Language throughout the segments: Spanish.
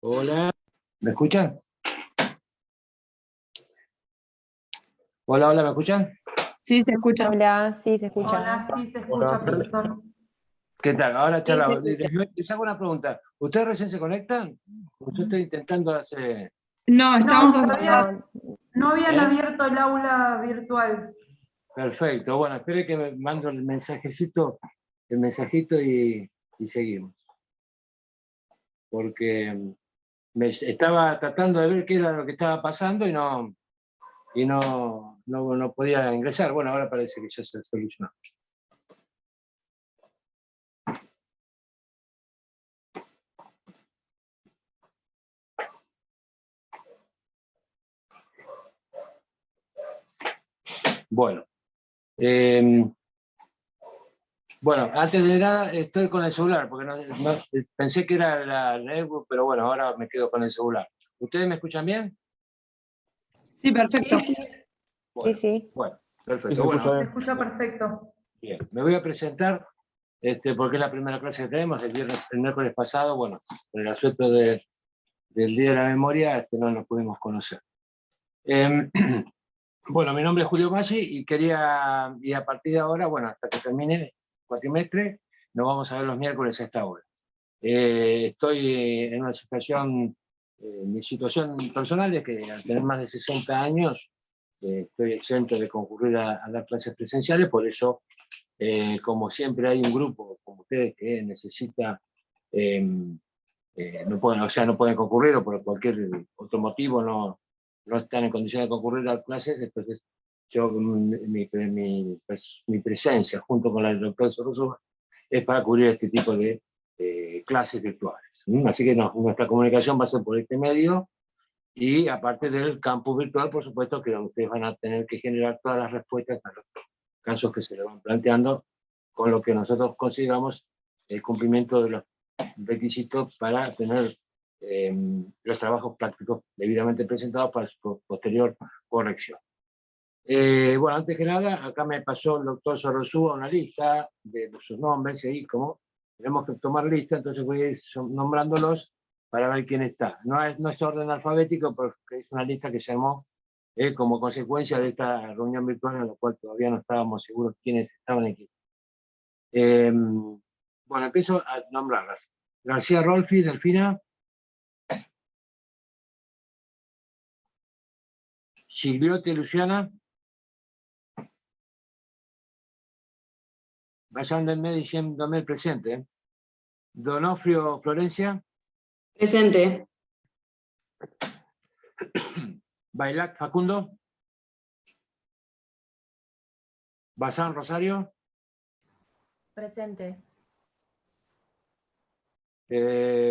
Hola, ¿me escuchan? Hola, hola, ¿me escuchan? Sí, se escucha. Hola, sí, se escucha. Hola, sí, se Hola, escucha, profesor. ¿Qué tal? Ahora Sí, charlamos. se escucha. Les hago una pregunta. ¿Ustedes recién se conectan? Yo estoy intentando hacer... No, estamos No, hace rato. todavía no habían ¿Eh? abierto el aula virtual. Perfecto. Bueno, espere que me mando el mensajito y seguimos. Porque me estaba tratando de ver qué era lo que estaba pasando y no podía ingresar. Bueno, ahora parece que ya se solucionó. Bueno. Bueno, antes de nada estoy con el celular, porque pensé que era la netbook, pero bueno, ahora me quedo con el celular. ¿Ustedes me escuchan bien? Sí, perfecto. Bueno, Sí. bueno, Sí, perfecto. se escucha Bueno, Se bien. escucha perfecto. bien. Me voy a presentar, porque es la primera clase que tenemos, el miércoles pasado, bueno, por el asueto del Día de la Memoria, no nos pudimos conocer. Bueno, mi nombre es Julio Maggi y a partir de ahora, bueno, hasta que termine el cuatrimestre, nos vamos a ver los miércoles a esta hora. Estoy en una situación, mi situación personal es que al tener más de 60 años, estoy exento de concurrir a dar clases presenciales, por eso, como siempre hay un grupo como ustedes que necesita, no pueden, o sea, no pueden concurrir o por cualquier otro motivo no están en condiciones de concurrir a clases, entonces yo, mi presencia junto con la del doctor Sorroso es para cubrir este tipo de clases virtuales. Así que nuestra comunicación va a ser por este medio y aparte del campus virtual, por supuesto, que ustedes van a tener que generar todas las respuestas a los casos que se les van planteando, con lo que nosotros consideramos el cumplimiento de los requisitos para tener los trabajos prácticos debidamente presentados para su posterior corrección. Bueno, antes que nada, acá me pasó el doctor Sorosúa una lista de sus nombres, y ahí como tenemos que tomar lista, entonces voy a ir nombrándolos para ver quién está. No es orden alfabético, porque es una lista que se armó como consecuencia de esta reunión virtual en la cual todavía no estábamos seguros quiénes estaban aquí. Bueno, empiezo a nombrarlas. García Rolfi, Delfina. Gigliotti, Luciana. Vayan denme diciéndome el presente. Donofrio, Florencia. Presente. Bailac, Facundo. Bazán, Rosario. Presente.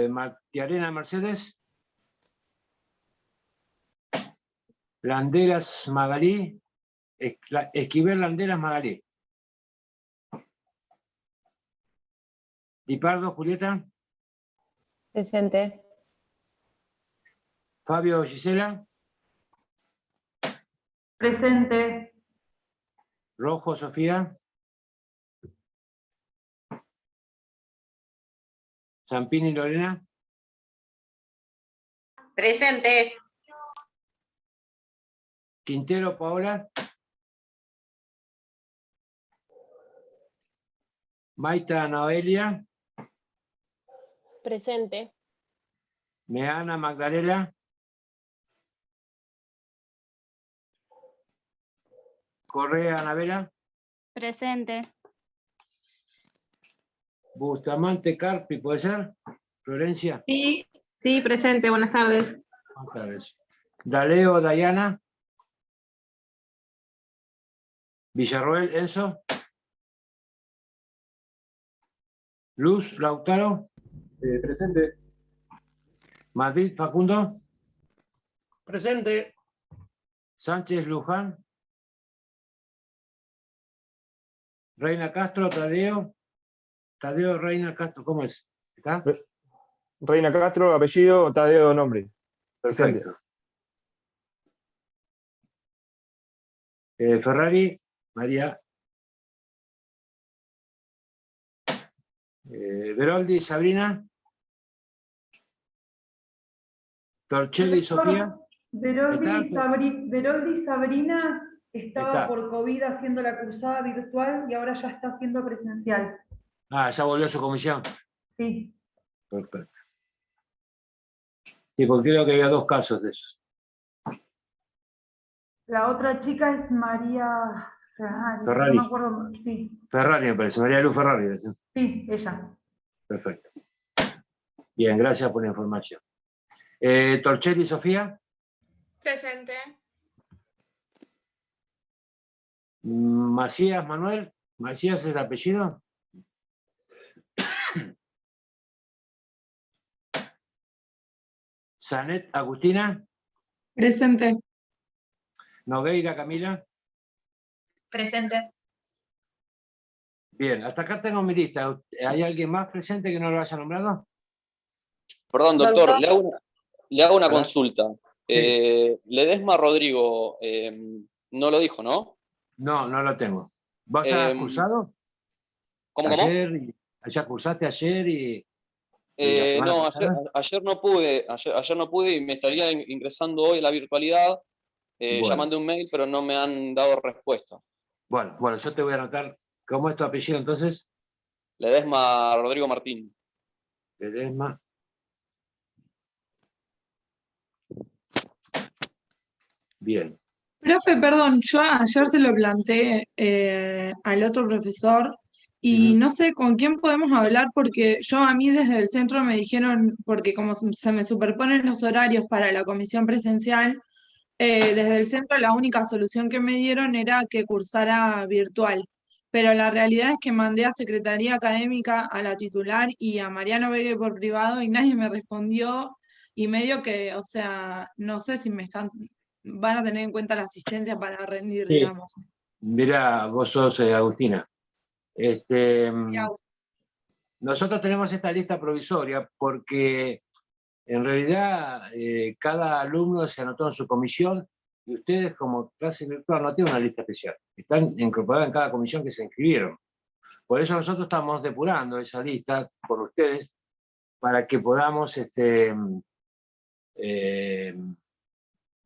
Martiarena, Mercedes. Landeras, Magalí. Esquivel, Landeras, Magalí. Di Pardo, Julieta. Presente. Fabio, Gisela. Presente. Rojo, Sofía. Zampini, Lorena. Presente. Quintero, Paola. Maita, Noelia. Presente. Meana, Magdalena. Correa, Anabela. Presente. Bustamante, Carpi, ¿puede ser? Florencia. Sí, sí, presente. Buenas tardes. Buenas tardes. Daleo, Dayana. Villarroel, Enzo. Luz, Lautaro. Presente. Madrid, Facundo. Presente. Sánchez, Luján. Reina Castro, Tadeo. Tadeo, Reina Castro, ¿cómo es? ¿Está? Reina Castro, apellido, Tadeo, nombre. Presente. Perfecto. Ferrari, María. Beroldi, Sabrina. Torchelli, Sofía. Veroldi Sabrina estaba Está. por COVID haciendo la cursada virtual y ahora ya está haciendo presencial. Ah, ya volvió a su comisión. Sí. Perfecto. Sí, porque creo que había 2 casos de eso. La otra chica es María Ferrari. no me acuerdo. Sí, Ferrari, me parece. María Luz Ferrari. sí, ella. Perfecto. Bien, gracias por la información. Torchelli, Sofía. Presente. Macías, Manuel. ¿Macías es el apellido? Sanet, Agustina. Presente. Nogueira, Camila. Presente. Bien, hasta acá tengo mi lista. ¿Hay alguien más presente que no lo haya nombrado? Perdón, doctor, le hago una A ver. consulta. Sí. Ledesma Rodrigo no lo dijo, ¿no? No, no lo tengo. ¿Vos estás cursado? ¿Cómo? ¿Ya cursaste ayer y la semana No, pasada? ayer no pude. Ayer no pude y me estaría ingresando hoy a la virtualidad. Ya Bueno. mandé un mail, pero no me han dado respuesta. Bueno, yo te voy a anotar. ¿Cómo es tu apellido entonces? Ledesma Rodrigo Martín. Ledesma. Bien. Profe, perdón, yo ayer se lo planteé al otro profesor y Ujú. no sé con quién podemos hablar porque a mí desde el centro me dijeron, porque como se me superponen los horarios para la comisión presencial, desde el centro la única solución que me dieron era que cursara virtual. Pero la realidad es que mandé a Secretaría Académica, a la titular y a Mariano Vegue por privado y nadie me respondió y medio que, o sea, no sé si van a tener en cuenta la asistencia para rendir, Sí. digamos. Mira, vos sos Agustina. Nosotros tenemos esta lista provisoria porque en realidad cada alumno se anotó en su comisión y ustedes como clase virtual no tienen una lista especial. Están incorporadas en cada comisión que se inscribieron. Por eso nosotros estamos depurando esa lista con ustedes para que podamos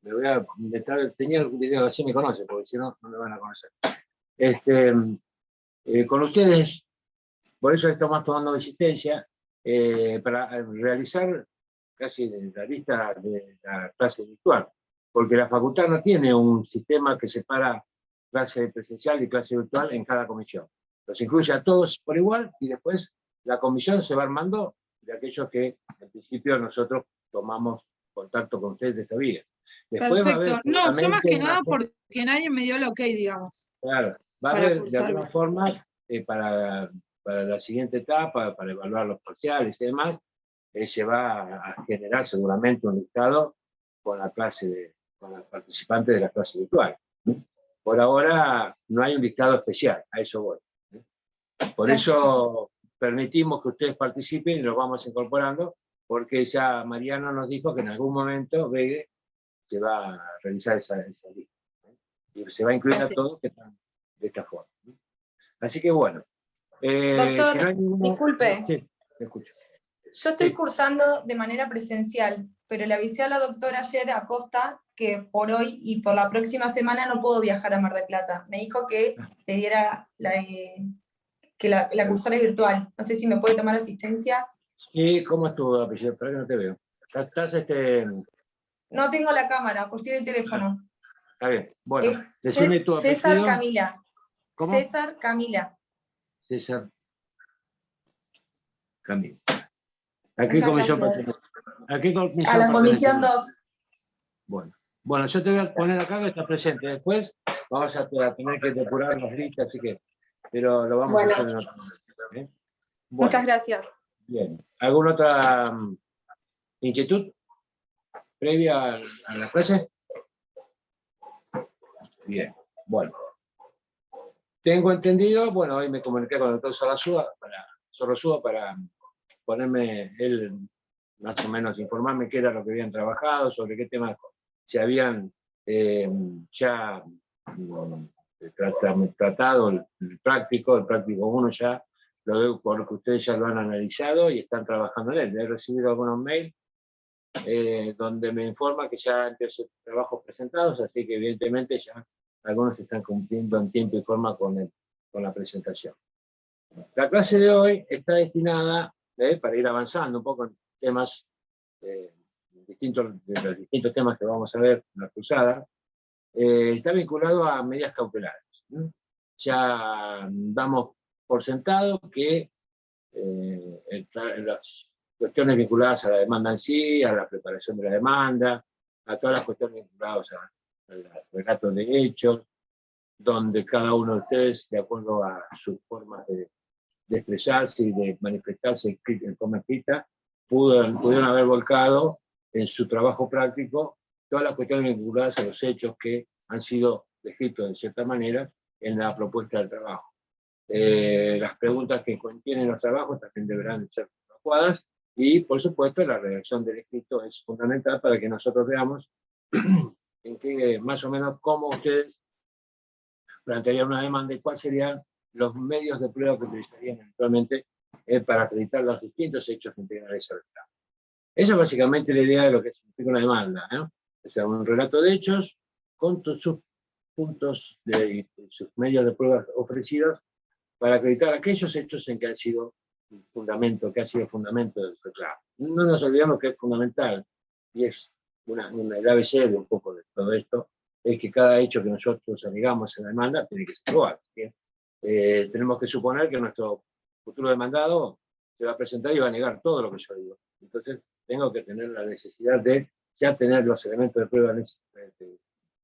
me voy a inventar, tenía algún video, así me conocen, porque si no, no me van a conocer. Con ustedes, por eso estamos tomando asistencia para realizar casi la lista de la clase virtual, porque la facultad no tiene un sistema que separa clase presencial y clase virtual en cada comisión. Los incluye a todos por igual y después la comisión se va armando de aquellos que en principio nosotros tomamos contacto con ustedes de esta vía. Después va a Perfecto. haber No, yo más seguramente que nada porque nadie me dio el ok, digamos, claro, va a para haber de cursar. alguna forma para la siguiente etapa, para evaluar los parciales y demás, se va a generar seguramente un listado con la clase con los participantes de la clase virtual. Por ahora no hay un listado especial, a eso voy. Por eso permitimos que ustedes participen y los vamos incorporando, porque ya Mariano nos dijo que en algún momento Vegue se va a realizar esa lista. Y se va a incluir a todos que están de esta forma. Así que bueno. Doctor, si no hay disculpe. Sí, te escucho. Yo estoy Sí. cursando de manera presencial, pero le avisé a la doctora ayer a Costa que por hoy y por la próxima semana no puedo viajar a Mar del Plata. Me dijo que le diera que la cursara virtual. No sé si me puede tomar asistencia. ¿Y cómo es tu apellido? Espera que no te veo. Estás No tengo la cámara, pues estoy del teléfono. Está bien. Bueno, Es decime tu apellido. César Camila. ¿Cómo? César Camila. César Camila. ¿A qué Muchas comisión gracias. pertenece? ¿A qué comisión A la comisión pertenece? 2. Bueno, yo te voy a poner acá que está presente. Después vamos a tener que depurar las listas, así que, pero lo vamos a hacer en otro momento. Bueno, Muchas gracias. Bien. ¿Alguna otra inquietud previa a la clase? Bien, bueno. Tengo entendido, bueno, hoy me comuniqué con el doctor Sorrosúa para ponerme, él más o menos informarme qué era lo que habían trabajado, sobre qué temas se habían ya tratado el práctico 1 ya, lo veo por lo que ustedes ya lo han analizado y están trabajando en él. He recibido algunos mails donde me informa que ya hay trabajos presentados, así que evidentemente ya algunos están cumpliendo en tiempo y forma con la presentación. La clase de hoy está destinada, para ir avanzando un poco en temas, de los distintos temas que vamos a ver en la cruzada, está vinculado a medidas cautelares. Ya damos por sentado que las cuestiones vinculadas a la demanda en sí, a la preparación de la demanda, a todas las cuestiones vinculadas a los relatos de hechos, donde cada uno de ustedes, de acuerdo a sus formas de expresarse y de manifestarse en forma escrita, pudieron haber volcado en su trabajo práctico todas las cuestiones vinculadas a los hechos que han sido descritos de cierta manera en la propuesta del trabajo. Las preguntas que contienen los trabajos también deberán ser adecuadas y, por supuesto, la redacción del escrito es fundamental para que nosotros veamos en qué, más o menos, cómo ustedes plantearían una demanda y cuáles serían los medios de prueba que utilizarían eventualmente para acreditar los distintos hechos que integran ese reclamo. Esa es básicamente la idea de lo que significa una demanda, ¿no? O sea, un relato de hechos con sus puntos y sus medios de prueba ofrecidos para acreditar aquellos hechos en que han sido fundamento, que ha sido fundamento del reclamo. No nos olvidemos que es fundamental, y es el ABC de un poco de todo esto, es que cada hecho que nosotros alegamos en la demanda tiene que ser probado. Tenemos que suponer que nuestro futuro demandado se va a presentar y va a negar todo lo que yo digo. Entonces, tengo que tener la necesidad de ya tener los elementos de prueba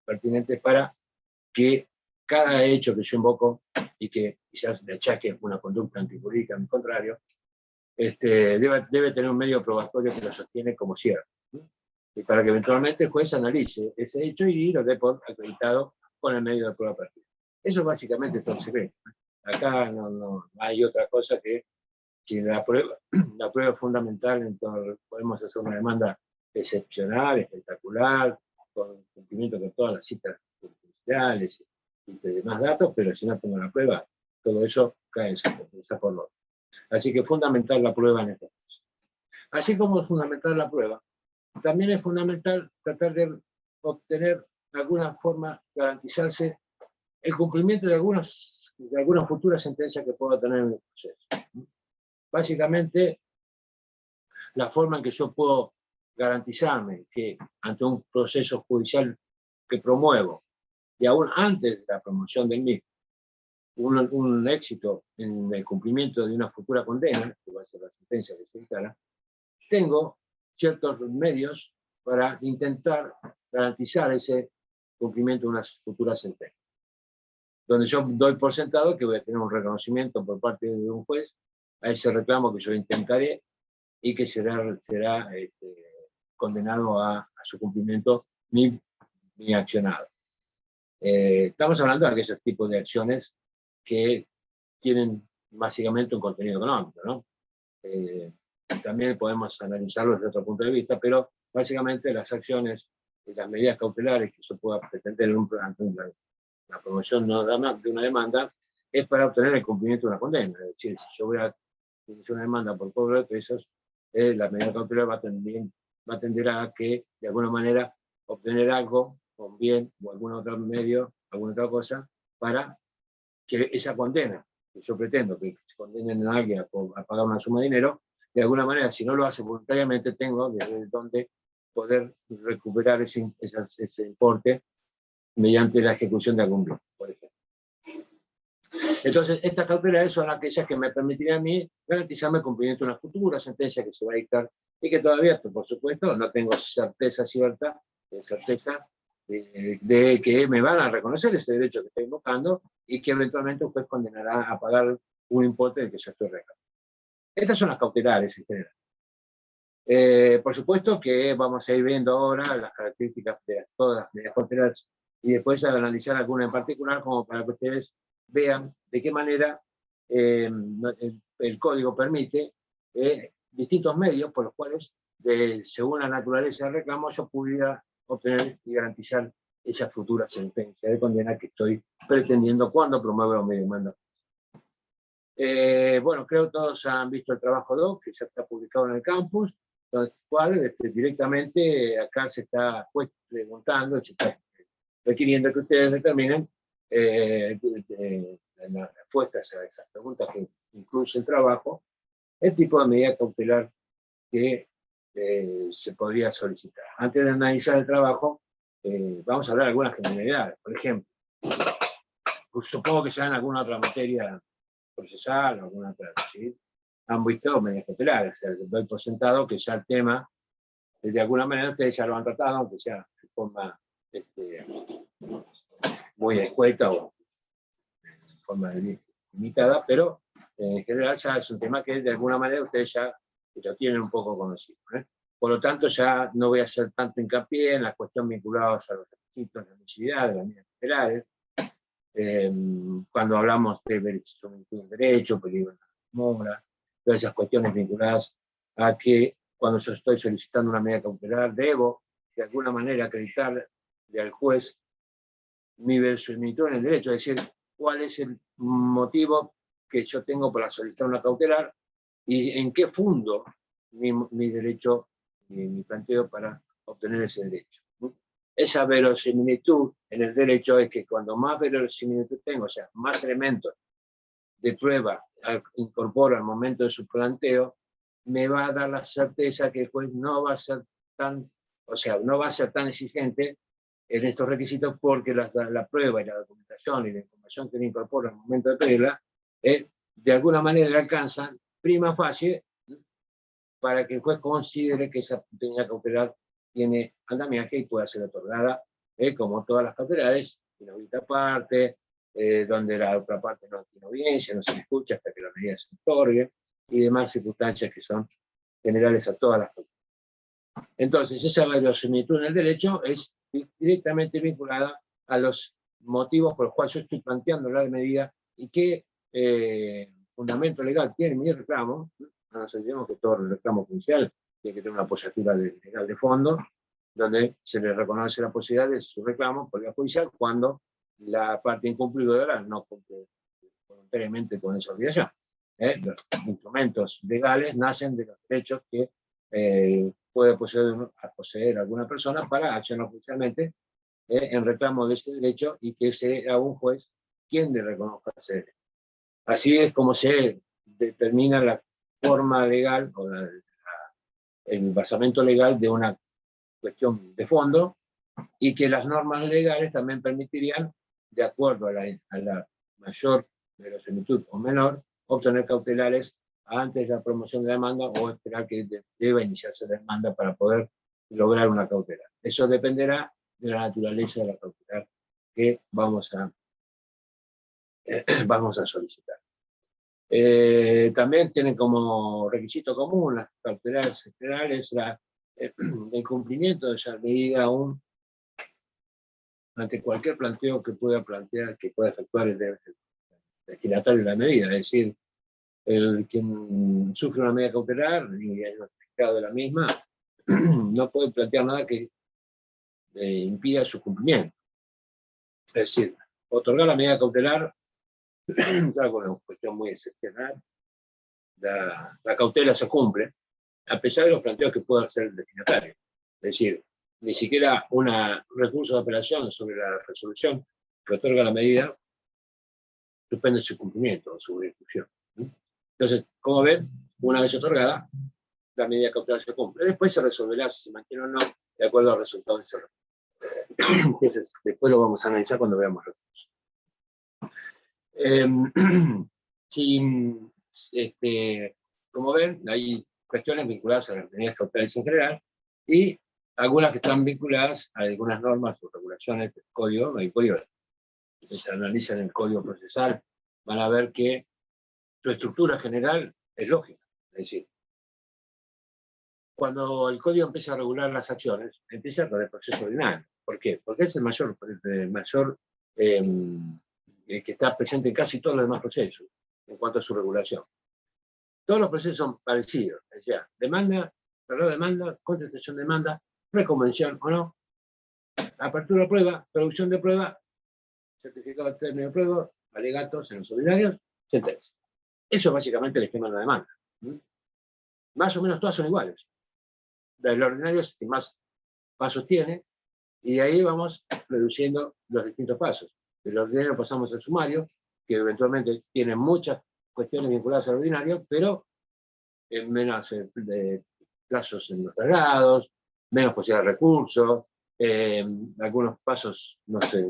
pertinentes para que cada hecho que yo invoco y que quizás le achaque una conducta antijurídica, al contrario, debe tener un medio probatorio que lo sostiene como cierto. Y para que eventualmente el juez analice ese hecho y lo dé por acreditado con el medio de prueba pertinente. Eso es básicamente todo el secreto. Acá no hay otra cosa que la prueba es fundamental. Entonces podemos hacer una demanda excepcional, espectacular, con cumplimiento con todas las citas judiciales y demás datos, pero si no tengo la prueba, todo eso cae en por lo. Así que es fundamental la prueba en este caso. Así como es fundamental la prueba, también es fundamental tratar de obtener de alguna forma, garantizarse el cumplimiento de algunas futuras sentencias que pueda tener en el proceso. Básicamente, la forma en que yo puedo garantizarme que ante un proceso judicial que promuevo, y aún antes de la promoción del mismo, un éxito en el cumplimiento de una futura condena, que va a ser la sentencia que se dictará, tengo ciertos medios para intentar garantizar ese cumplimiento de una futura sentencia, donde yo doy por sentado que voy a tener un reconocimiento por parte de un juez a ese reclamo que yo intentaré y que será condenado a su cumplimiento mi accionado. Estamos hablando de aquellos tipos de acciones que tienen básicamente un contenido económico, ¿no? También podemos analizarlo desde otro punto de vista, pero básicamente las acciones y las medidas cautelares que se pueda pretender ante la promoción de una demanda es para obtener el cumplimiento de una condena. Es decir, si yo voy a iniciar una demanda por cobro de pesos, la medida cautelar va a tender a que, de alguna manera, obtener algo, o un bien, o algún otro medio, alguna otra cosa, para que esa condena, que yo pretendo que se condenen a alguien a pagar una suma de dinero, de alguna manera, si no lo hace voluntariamente, tengo desde donde poder recuperar ese importe mediante la ejecución de algún bien, por ejemplo. Entonces, estas cautelares son aquellas que me permitirían a mí garantizarme el cumplimiento de una futura sentencia que se va a dictar y que todavía, por supuesto, no tengo certeza cierta, de que me van a reconocer ese derecho que estoy invocando y que eventualmente un juez condenará a pagar un importe del que yo estoy reclamando. Estas son las cautelares en general. Por supuesto que vamos a ir viendo ahora las características de todas las medidas cautelares y después a analizar alguna en particular como para que ustedes vean de qué manera el código permite distintos medios por los cuales, según la naturaleza del reclamo, yo pudiera obtener y garantizar esa futura sentencia de condena que estoy pretendiendo cuando promueva mi demanda. Bueno, creo que todos han visto el trabajo 2, que ya está publicado en el campus. Entonces, cual directamente acá se está preguntando, se está requiriendo que ustedes determinen en las respuestas a esas preguntas que incluyen trabajo, el tipo de medida cautelar que se podría solicitar. Antes de analizar el trabajo, vamos a hablar de algunas generalidades. Por ejemplo, supongo que ya en alguna otra materia procesal, alguna otra, ¿sí? Han visto medidas cautelares. O sea, doy por sentado que ya el tema, de alguna manera ustedes ya lo han tratado, aunque sea de forma muy escueta o de forma limitada, pero en general ya es un tema que de alguna manera ustedes ya lo tienen un poco conocido, ¿eh? Por lo tanto, ya no voy a hacer tanto hincapié en la cuestión vinculadas a los requisitos de admisibilidad de las medidas cautelares. Cuando hablamos de verificación del derecho, peligro de mora, todas esas cuestiones vinculadas a que cuando yo estoy solicitando una medida cautelar debo de alguna manera acreditarle al juez mi verosimilitud en el derecho, es decir, cuál es el motivo que yo tengo para solicitar una cautelar y en qué fundo mi derecho, mi planteo para obtener ese derecho. Esa verosimilitud en el derecho es que cuando más verosimilitud tengo, o sea, más elementos de prueba incorporo al momento de su planteo, me va a dar la certeza que el juez no va a ser tan, o sea, no va a ser tan exigente en estos requisitos porque la prueba y la documentación y la información que le incorporo al momento de pedirla, de alguna manera le alcanzan prima facie para que el juez considere que esa medida cautelar tiene andamiaje y pueda ser otorgada, como todas las cautelares, en audita parte, donde la otra parte no tiene audiencia, no se le escucha hasta que la medida se otorgue, y demás circunstancias que son generales a todas las cautelares. Entonces, esa verosimilitud en el derecho es directamente vinculada a los motivos por los cuales yo estoy planteando la medida y qué fundamento legal tiene mi reclamo. No nos olvidemos que todo el reclamo judicial tiene que tener una apoyatura legal de fondo, donde se le reconoce la posibilidad de su reclamo por vía judicial cuando la parte incumplidora no cumple voluntariamente con esa obligación. Los instrumentos legales nacen de los derechos que puede poseer alguna persona para accionar judicialmente en reclamo de ese derecho y que sea un juez quien le reconozca ese derecho. Así es como se determina la forma legal o el basamento legal de una cuestión de fondo, y que las normas legales también permitirían, de acuerdo a la mayor verosimilitud o menor, obtener cautelares antes de la promoción de la demanda o esperar que deba iniciarse la demanda para poder lograr una cautelar. Eso dependerá de la naturaleza de la cautelar que vamos a solicitar. También tienen como requisito común las cautelares generales el cumplimiento de esa medida aún ante cualquier planteo que pueda efectuar el destinatario de la medida, es decir, quien sufre una medida cautelar y es notificado de la misma, no puede plantear nada que impida su cumplimiento. Es decir, otorgar la medida cautelar es una cuestión muy excepcional. La cautela se cumple, a pesar de los planteos que pueda hacer el destinatario. Es decir, ni siquiera un recurso de apelación sobre la resolución que otorga la medida suspende su cumplimiento o su ejecución. Entonces, como ven, una vez otorgada, la medida cautelar se cumple. Después se resolverá si se mantiene o no, de acuerdo al resultado de ese recurso. Después lo vamos a analizar cuando veamos recursos. Como ven, hay cuestiones vinculadas a las medidas cautelares en general y algunas que están vinculadas a algunas normas o regulaciones del código. Si se analizan el código procesal, van a ver que su estructura general es lógica. Es decir, cuando el código empieza a regular las acciones, empieza con el proceso ordinario. ¿Por qué? Porque es el mayor que está presente en casi todos los demás procesos en cuanto a su regulación. Todos los procesos son parecidos, o sea, demanda, cerrar demanda, contestación de demanda, reconvención o no, apertura de prueba, producción de prueba, certificado de término de prueba, alegatos en los ordinarios, sentencia. Eso es básicamente el esquema de la demanda. Más o menos todas son iguales. del ordinario es el que más pasos tiene, y de ahí vamos reduciendo los distintos pasos. Del ordinario pasamos al sumario, que eventualmente tiene muchas cuestiones vinculadas al ordinario, pero en menos plazos en los traslados, menos posibilidad de recursos, algunos pasos no se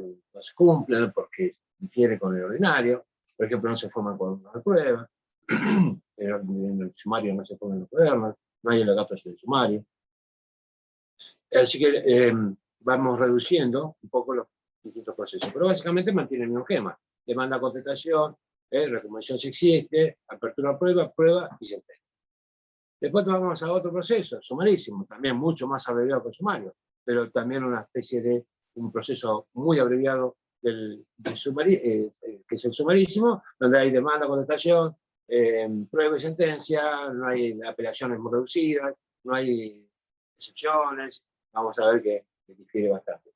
cumplen porque difiere con el ordinario, por ejemplo, no se forman con una prueba, en el sumario no se ponen los cuadernos, no hay los datos en el sumario. Así que vamos reduciendo un poco los distintos procesos, pero básicamente mantiene el mismo esquema: demanda, contestación, recomendación si existe, apertura prueba, prueba y sentencia. Después vamos a otro proceso, sumarísimo, también mucho más abreviado que el sumario, pero también una especie de un proceso muy abreviado que es el sumarísimo, donde hay demanda, contestación, prueba y sentencia, no hay apelaciones muy reducidas, no hay excepciones. Vamos a ver que difiere bastante.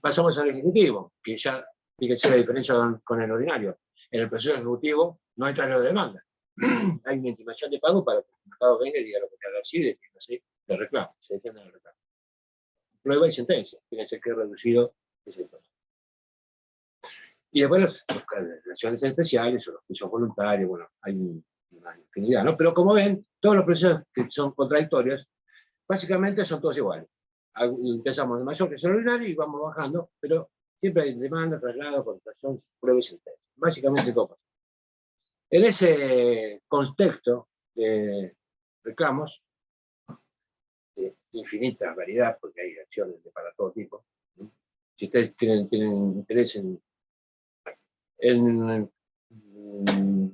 Pasamos al ejecutivo, que ya, fíjense la diferencia con el ordinario. En el proceso ejecutivo no hay traslado de demanda. Hay una intimación de pago para que el mercado venga y diga lo que te haga así, defiéndase de reclamo, se defiende del reclamo. Prueba y sentencia, fíjense que reducido es el proceso. Y después las acciones especiales o los juicios voluntarios, bueno, hay una infinidad, ¿no? Pero como ven, todos los procesos que son contradictorios, básicamente son todos iguales. Empezamos de mayor que es el ordinario y vamos bajando, pero siempre hay demanda, traslado, contestación, prueba y sentencia. Básicamente todo pasa. En ese contexto de reclamos, de infinita variedad, porque hay acciones para todo tipo, ¿no? Si ustedes tienen interés en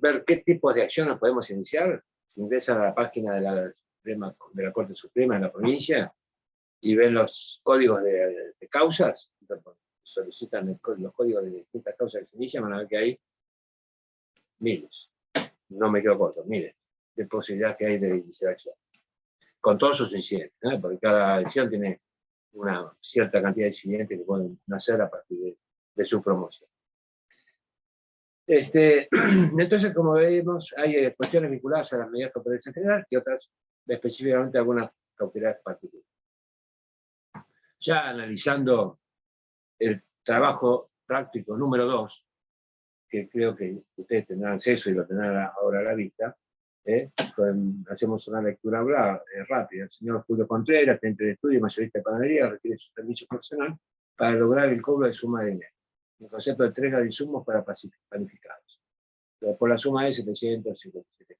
ver qué tipo de acciones podemos iniciar, se ingresan a la página de la Corte Suprema de la provincia y ven los códigos de causas, solicitan los códigos de distintas causas que se inician, van a ver que hay miles, no me quedo corto, miles de posibilidades que hay de iniciar acción, con todos sus incidentes, ¿no? Porque cada acción tiene una cierta cantidad de incidentes que pueden nacer a partir de su promoción. Entonces, como vemos, hay cuestiones vinculadas a las medidas cautelares en general y otras específicamente algunas cautelares particulares. Ya analizando el trabajo práctico número 2, que creo que ustedes tendrán acceso y lo tendrán ahora a la vista, hacemos una lectura rápida. El señor Julio Contreras, teniente de estudio y mayorista de panadería, requiere su servicio profesional para lograr el cobro de suma de dinero, en concepto de entrega de insumos para panificados, por la suma de 757.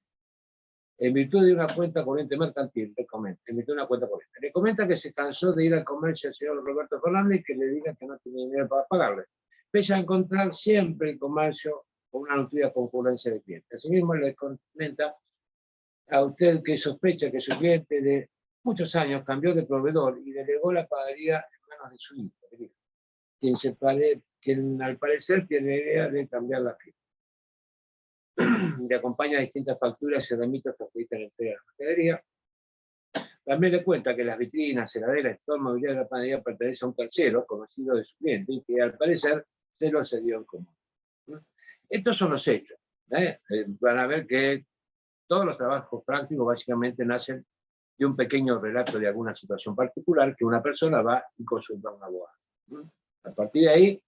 En virtud de una cuenta corriente mercantil, le comenta que se cansó de ir al comercio al señor Roberto Fernández y que le diga que no tiene dinero para pagarle, pese a encontrar siempre el comercio con una nutrida concurrencia de clientes. Asimismo, le comenta a usted que sospecha que su cliente de muchos años cambió de proveedor y delegó la panadería en manos de su hijo, quien al parecer tiene la idea de cambiar la firma. Le acompaña a distintas facturas y herramientas que facilitan la entrega de la mercadería. También le cuenta que las vitrinas, heladeras y todo el mobiliario de la panadería pertenece a un tercero conocido de su cliente y que al parecer se lo cedió en común. Estos son los hechos. Van a ver que todos los trabajos prácticos básicamente nacen de un pequeño relato de alguna situación particular que una persona va y consulta a un abogado. A partir de ahí,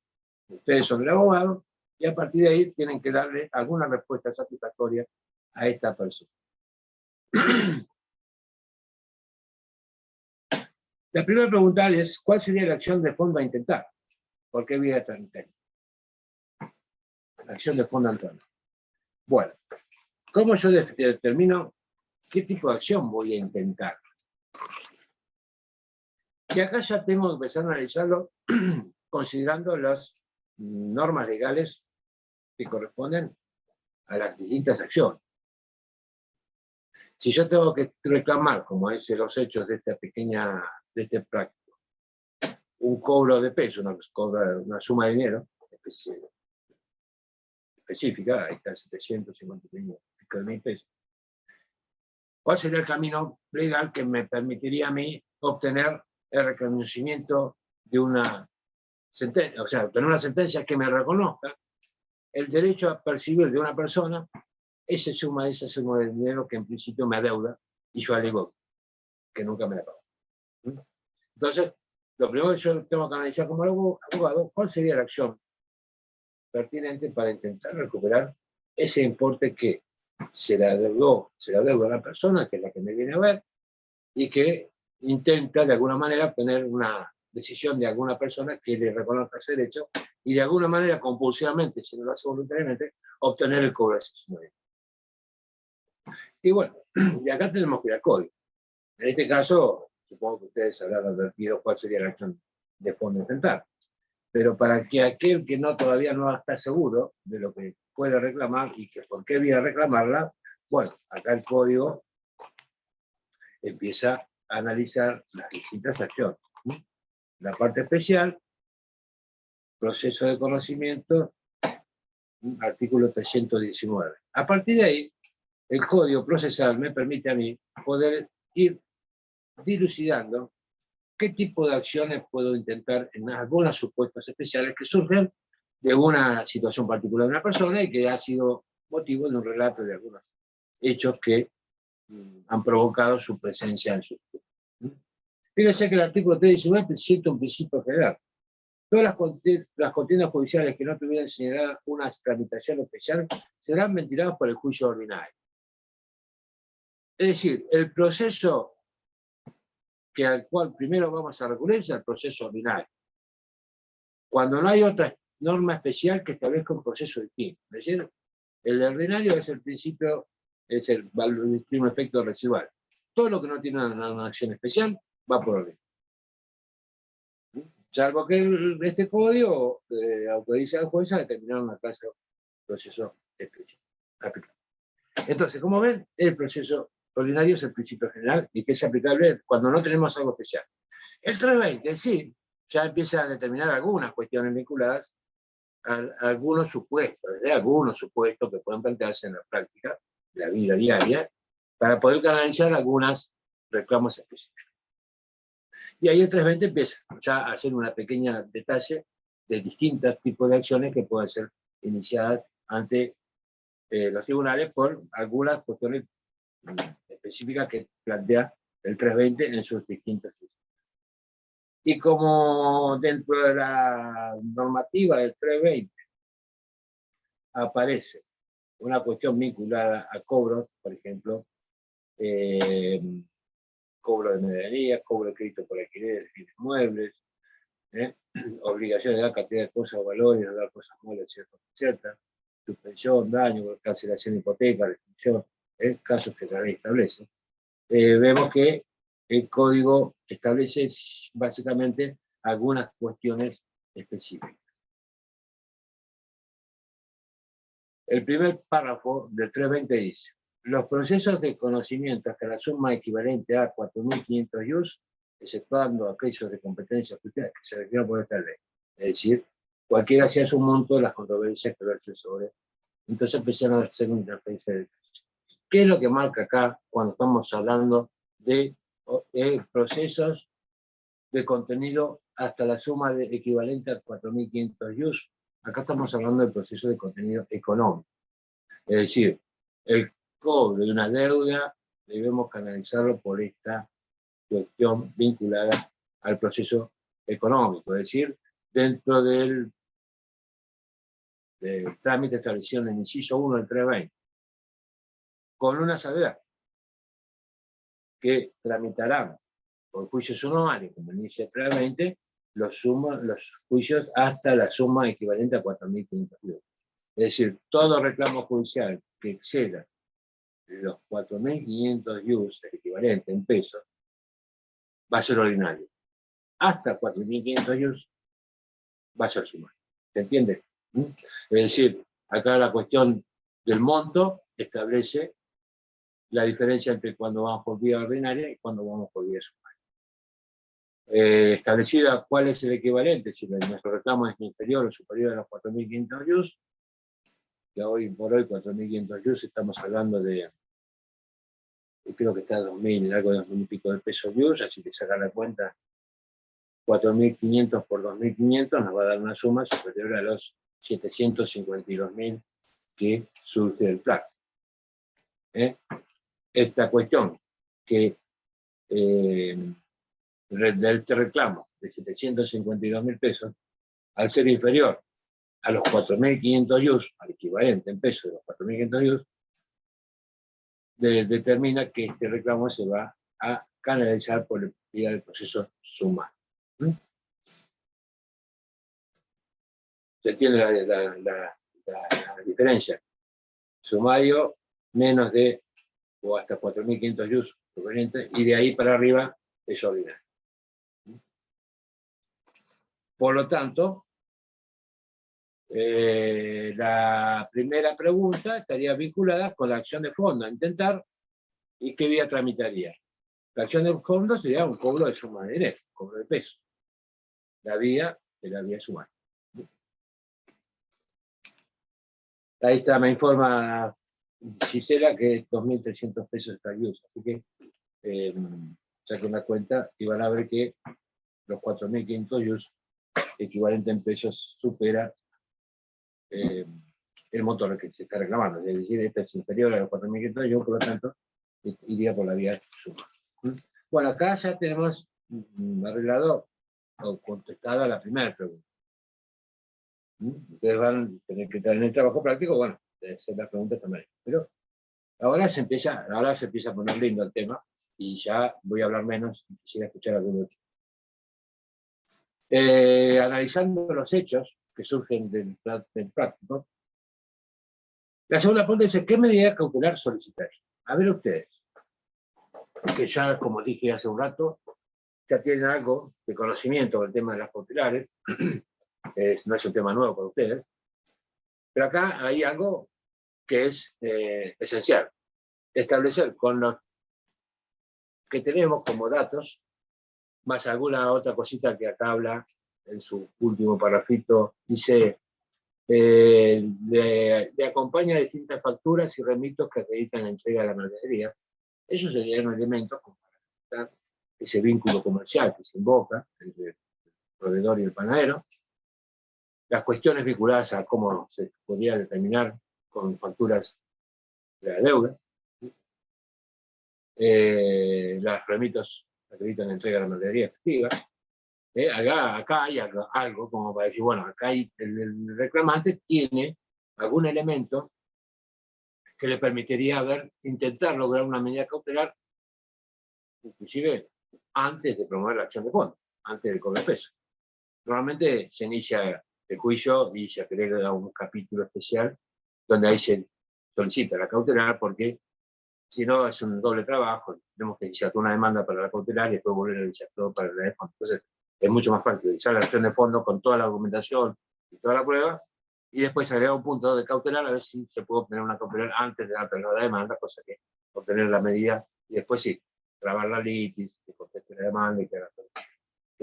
ustedes son el abogado y a partir de ahí tienen que darle alguna respuesta satisfactoria a esta persona. La primera pregunta es, ¿cuál sería la acción de fondo a intentar? ¿Por qué vía técnica? La acción de fondo a intentar. Bueno, ¿cómo yo determino qué tipo de acción voy a intentar? Y acá ya tengo que empezar a analizarlo considerando las normas legales que corresponden a las distintas acciones. Si yo tengo que reclamar, como es los hechos de este práctico, un cobro de peso, una suma de dinero específica, ahí está 750.000 pesos, ¿cuál sería el camino legal que me permitiría a mí obtener el reconocimiento de una sentencia, o sea, obtener una sentencia que me reconozca el derecho a percibir de una persona esa suma de dinero que en principio me adeuda y yo alego que nunca me la pagó. Entonces, lo primero que yo tengo que analizar como abogado, ¿cuál sería la acción pertinente para intentar recuperar ese importe que se le adeuda a la persona, que es la que me viene a ver, y que intenta de alguna manera obtener una decisión de alguna persona que le reconozca ese derecho y de alguna manera compulsivamente, si no lo hace voluntariamente, obtener el cobro de ese dinero. Y bueno, y acá tenemos que ir al código. En este caso, supongo que ustedes habrán advertido cuál sería la acción de fondo a intentar. Pero para que aquel que todavía no está seguro de lo que puede reclamar y que por qué viene a reclamarla, bueno, acá el código empieza a analizar las distintas acciones. La parte especial, proceso de conocimiento, artículo 319. A partir de ahí, el código procesal me permite a mí poder ir dilucidando qué tipo de acciones puedo intentar en algunos supuestos especiales que surgen de una situación particular de una persona y que ha sido motivo de un relato de algunos hechos que han provocado su presencia en su estudio. Fíjense que el artículo 319 presenta un principio general. Todas las contiendas judiciales que no tuvieran señalada una tramitación especial serán ventiladas por el juicio ordinario. Es decir, el proceso al cual primero vamos a recurrir es el proceso ordinario. Cuando no hay otra norma especial que establezca un proceso distinto. Es decir, el ordinario es el principio, es el un efecto residual. Todo lo que no tiene una acción especial va por orden. Salvo que este código autoriza al juez a determinar una clase de proceso especial. Entonces, como ven, el proceso ordinario es el principio general y que es aplicable cuando no tenemos algo especial. El 320, sí, ya empieza a determinar algunas cuestiones vinculadas a algunos supuestos, que pueden plantearse en la práctica de la vida diaria, para poder canalizar algunos reclamos específicos. Y ahí el 320 empieza ya a hacer una pequeña detalle de distintos tipos de acciones que pueden ser iniciadas ante los tribunales por algunas cuestiones específicas que plantea el 320 en sus distintas sesiones. Y como dentro de la normativa del 320 aparece una cuestión vinculada a cobros, por ejemplo, cobro de medianías, cobro de crédito por alquiler de bienes muebles, obligación de dar cantidad de cosas o valores, de dar cosas muebles, ciertas, suspensión, daño, cancelación de hipoteca, restricción, casos que la ley establece. Vemos que el código establece básicamente algunas cuestiones específicas. El primer párrafo del 320 dice: los procesos de conocimiento hasta la suma equivalente a 4.500 IUS, exceptuando aquellos de competencia judicial que se refieren por esta ley. Es decir, cualquiera sea su monto de las controversias que verse sobre. Entonces empezaron a hacer una transferencia de casos. ¿Qué es lo que marca acá cuando estamos hablando de procesos de contenido hasta la suma equivalente a 4.500 IUS? Acá estamos hablando del proceso de contenido económico. Es decir, el cobro de una deuda debemos canalizarlo por esta cuestión vinculada al proceso económico. Es decir, dentro del trámite establecido en el inciso 1 del 320. Con una salvedad, que tramitarán por juicio sumario, como inicia 320, los juicios hasta la suma equivalente a 4.500 euros. Es decir, todo reclamo judicial que exceda los 4.500 euros, el equivalente en pesos, va a ser ordinario. Hasta 4.500 euros va a ser sumario. ¿Se entiende? Es decir, acá la cuestión del monto establece la diferencia entre cuando vamos por vía ordinaria y cuando vamos por vía sumaria. Establecida cuál es el equivalente, si nuestro reclamo es inferior o superior a los 4.500 euros, que hoy por hoy 4.500 euros estamos hablando de, creo que está a 2.000, algo de 2.000 y pico de pesos euros, así que sacar la cuenta, 4.500 por 2.500 nos va a dar una suma superior a los 752.000 que surge del plazo. Esta cuestión que del reclamo de 752.000 pesos, al ser inferior a los 4.500 yus, al equivalente en pesos de los 4.500 yus, determina que este reclamo se va a canalizar por la vía del proceso sumario. ¿Se entiende la diferencia? Sumario menos de o hasta 4.500 yus provenientes, y de ahí para arriba es ordinario. Por lo tanto, la primera pregunta estaría vinculada con la acción de fondo a intentar y qué vía tramitaría. La acción de fondo sería un cobro de suma de dinero, cobro de peso. La vía de la vía sumaria. Ahí está, me informa Gisela que 2.300 pesos está yus, así que saquen la cuenta y van a ver que los 4.500 yus equivalente en pesos supera el monto que se está reclamando, es decir, este es inferior a los 4.500 yus, por lo tanto iría por la vía suma. Bueno, acá ya tenemos arreglado o contestada la primera pregunta. Ustedes van a tener que estar en el trabajo práctico, bueno, de hacer las preguntas también. Pero ahora se empieza a poner lindo el tema, y ya voy a hablar menos, y quisiera escuchar algunos. Analizando los hechos que surgen del práctico, la segunda pregunta dice, ¿qué medida cautelar solicitar? A ver ustedes, que ya, como dije hace un rato, ya tienen algo de conocimiento del tema de las cautelares, no es un tema nuevo para ustedes, pero acá hay algo que es esencial, establecer con los que tenemos como datos, más alguna otra cosita que acá habla en su último parrafito, dice, le acompaña distintas facturas y remitos que acreditan la entrega de la mercadería. Esos serían elementos como para afectar ese vínculo comercial que se invoca entre el proveedor y el panadero. Las cuestiones vinculadas a cómo se podría determinar con facturas de la deuda. Los remitos acreditan la entrega de la mercadería efectiva. Acá hay algo como para decir, bueno, acá el reclamante tiene algún elemento que le permitiría intentar lograr una medida cautelar, inclusive antes de promover la acción de fondo, antes del cobro de peso. Normalmente se inicia el juicio y se agrega un capítulo especial donde ahí se solicita la cautelar, porque si no es un doble trabajo, tenemos que iniciar una demanda para la cautelar y después volver a iniciar todo para la de fondo. Entonces es mucho más fácil utilizar la acción de fondo con toda la argumentación y toda la prueba, y después agregar un punto de cautelar a ver si se puede obtener una cautelar antes de la demanda, cosa que obtener la medida y después sí, trabar la litis, que conteste la demanda y que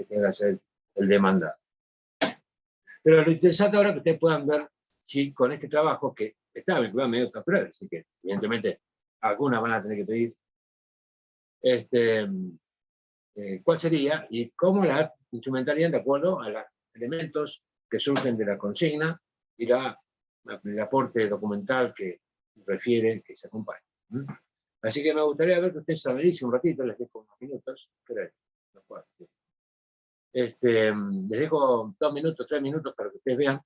tenga que hacer el demandado. Pero lo interesante ahora es que ustedes puedan ver si con este trabajo, que está vinculado a medios cautelares, así que evidentemente algunas van a tener que pedir, cuál sería y cómo la instrumentarían de acuerdo a los elementos que surgen de la consigna y el aporte documental que refiere que se acompaña. Así que me gustaría ver que ustedes se analicen un ratito, les dejo unos minutos, les dejo 2 minutos, 3 minutos para que ustedes vean,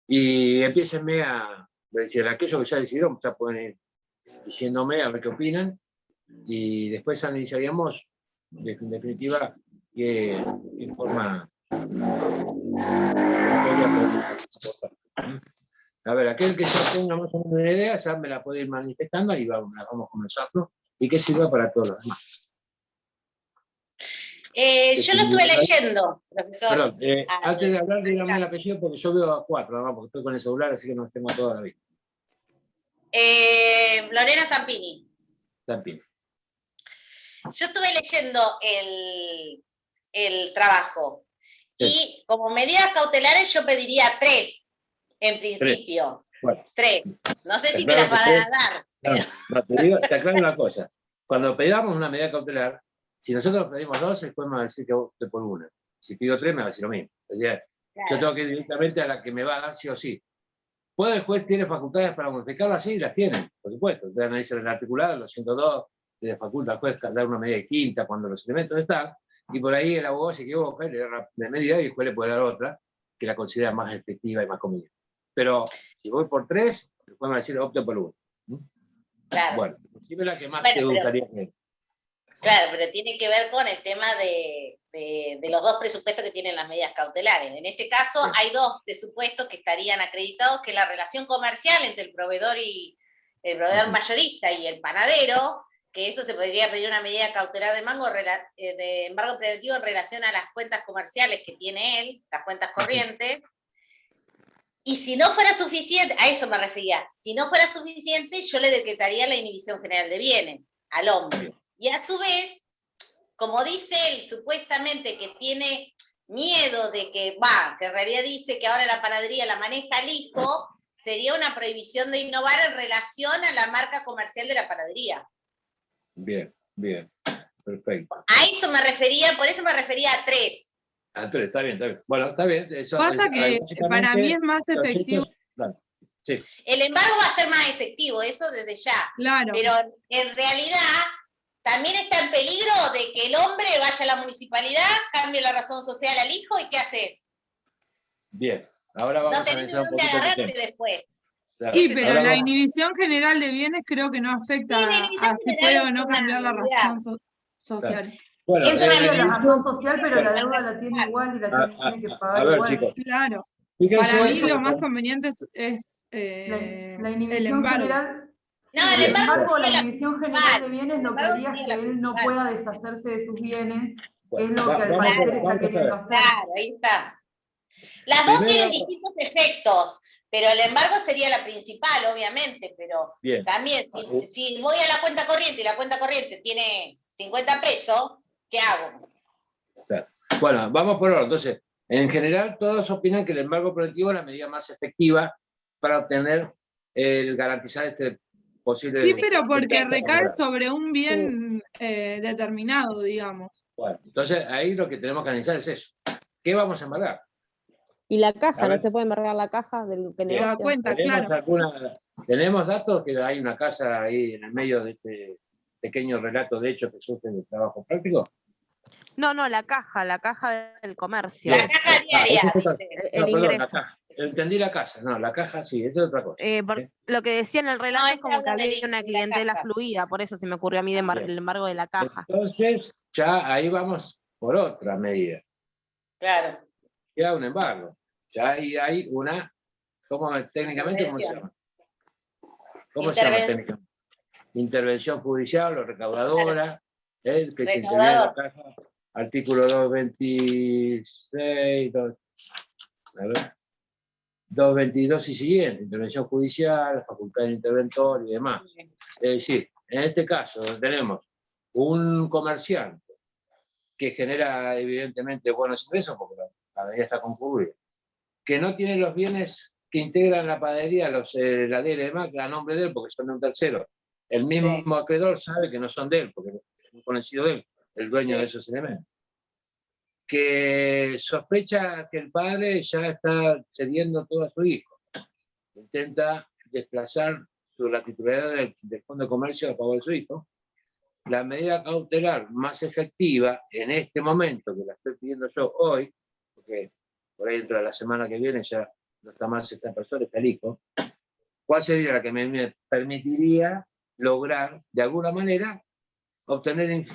y empiecenme a decir, aquellos que ya decidieron, ya pueden ir diciéndome a ver qué opinan, y después analizaríamos, en definitiva, qué forma. A ver, aquel que ya tenga más o menos una idea, ya me la puede ir manifestando y vamos comenzando, y que sirva para todos los demás. Yo lo estuve leyendo, profesor. Perdón, antes de hablar, dígame el apellido, porque yo veo a 4, ¿no? Porque estoy con el celular, así que no tengo toda la vida. Lorena Zampini. Zampini. Yo estuve leyendo el trabajo, sí. Y como medidas cautelares yo pediría 3, en principio. 3. No sé si me las van a dar. No, te digo, te aclaro una cosa. Cuando pedamos una medida cautelar, si nosotros pedimos 2, después me va a decir que vos te por una. Si pido 3, me va a decir lo mismo. O sea, claro. Yo tengo que ir directamente a la que me va a dar sí o sí. ¿Puede el juez tiene facultades para modificarlas? Sí, las tiene, por supuesto. Ustedes analizan el articulado, los 102, le faculta al juez dar una medida distinta cuando los elementos están, y por ahí el abogado se equivoca y le da una medida y el juez le puede dar otra que la considera más efectiva y más conveniente. Pero si voy por 3, el juez me va a decir opte por 1. Claro. Bueno, decime la que más Bueno, te pero- gustaría hacer. Claro, pero tiene que ver con el tema de los dos presupuestos que tienen las medidas cautelares. En este caso Sí. hay dos presupuestos que estarían acreditados, que es la relación comercial entre el proveedor Ujú. mayorista y el panadero, que eso se podría pedir una medida cautelar de embargo preventivo en relación a las cuentas comerciales que tiene él, las cuentas corrientes. Y si no fuera suficiente, a eso me refería, si no fuera suficiente, yo le decretaría la inhibición general de bienes al hombre. Y a su vez, como dice él, supuestamente que tiene miedo de que en realidad dice que ahora la panadería la maneja el hijo, sería una prohibición de innovar en relación a la marca comercial de la panadería. Bien, bien, perfecto. A eso me refería, por eso me refería a 3. Entonces, está bien, está bien. Bueno, está bien. Eso, Pasa que básicamente, para mí es más los efectivo, hechos- claro, sí, El embargo va a ser más efectivo, eso desde ya. claro. Pero en realidad también está en peligro de que el hombre vaya a la municipalidad, cambie la razón social al hijo, ¿y qué haces? bien. Ahora vamos No a tenés de analizar un dónde poquito el agarrarte tema. después. Claro. Sí, Ese pero Ahora la vamos- inhibición general de bienes creo que no afecta Sí, la inhibición a si general puede o es no una cambiar la medida. razón social. Bueno, Es una la Cambia la inhibición- razón social, pero la deuda la tiene igual y la tiene que a pagar ver, igual. chicos, Claro. fíjense. Para mí lo más conveniente es La el inhibición embargo. general, No, sí, el el embargo embargo o la sería la inhibición general principal. de bienes El lo que embargo haría es sería que la él no principal. pueda deshacerse de sus bienes, que Bueno, es lo que al vamos parecer está a queriendo ver. hacer. Claro, ahí está. Las dos Primero- tienen distintos efectos, pero el embargo sería la principal, obviamente, pero Bien. también, si voy a la cuenta corriente y la cuenta corriente tiene 50 pesos, ¿qué hago? Claro. Bueno, vamos por orden. Entonces, en general, todos opinan que el embargo preventivo es la medida más efectiva para obtener el garantizar este posible. Sí, pero porque efecto recae favorable. sobre un bien determinado, digamos. Bueno, entonces ahí lo que tenemos que analizar es eso. ¿Qué vamos a embargar? Y la A caja, ¿no ver. se puede embargar la caja del que Bien. La negocia? cuenta, claro. ¿Tenemos datos que hay una casa ahí en el medio de este pequeño relato de hechos que surgen del trabajo práctico? No, la caja del comercio. La caja diaria, eso es otra- dice. El perdón, la ingreso. caja. Entendí la casa, no, la caja sí, eso es otra cosa. Lo que decía en el relato No, es ella como que habla de había una la clientela caja. fluida, por eso se me ocurrió a mí Bien. el embargo de la caja. Entonces, ya ahí vamos por otra medida. Claro. Ya un embargo. Ya ahí hay una, técnicamente, ¿cómo se llama? ¿Cómo se llama técnicamente? Intervención judicial o recaudadora, que se interviene en la caja, artículo 226, 222 y siguiente, intervención judicial, facultad del interventor y demás. Es decir, en este caso, donde tenemos un comerciante que genera evidentemente buenos ingresos, porque la panadería está concurrida, que no tiene los bienes que integran la panadería, la DL y demás, a nombre de él, porque son de un tercero. El mismo acreedor sabe que no son de él, porque es un conocido de él, el dueño de esos elementos. Que sospecha que el padre ya está cediendo todo a su hijo. Intenta desplazar la titularidad del Fondo de Comercio a favor de su hijo. La medida cautelar más efectiva en este momento, que la estoy pidiendo yo hoy, porque por ahí dentro de la semana que viene ya no está más esta persona, está el hijo, ¿cuál sería la que me permitiría lograr, de alguna manera, obtener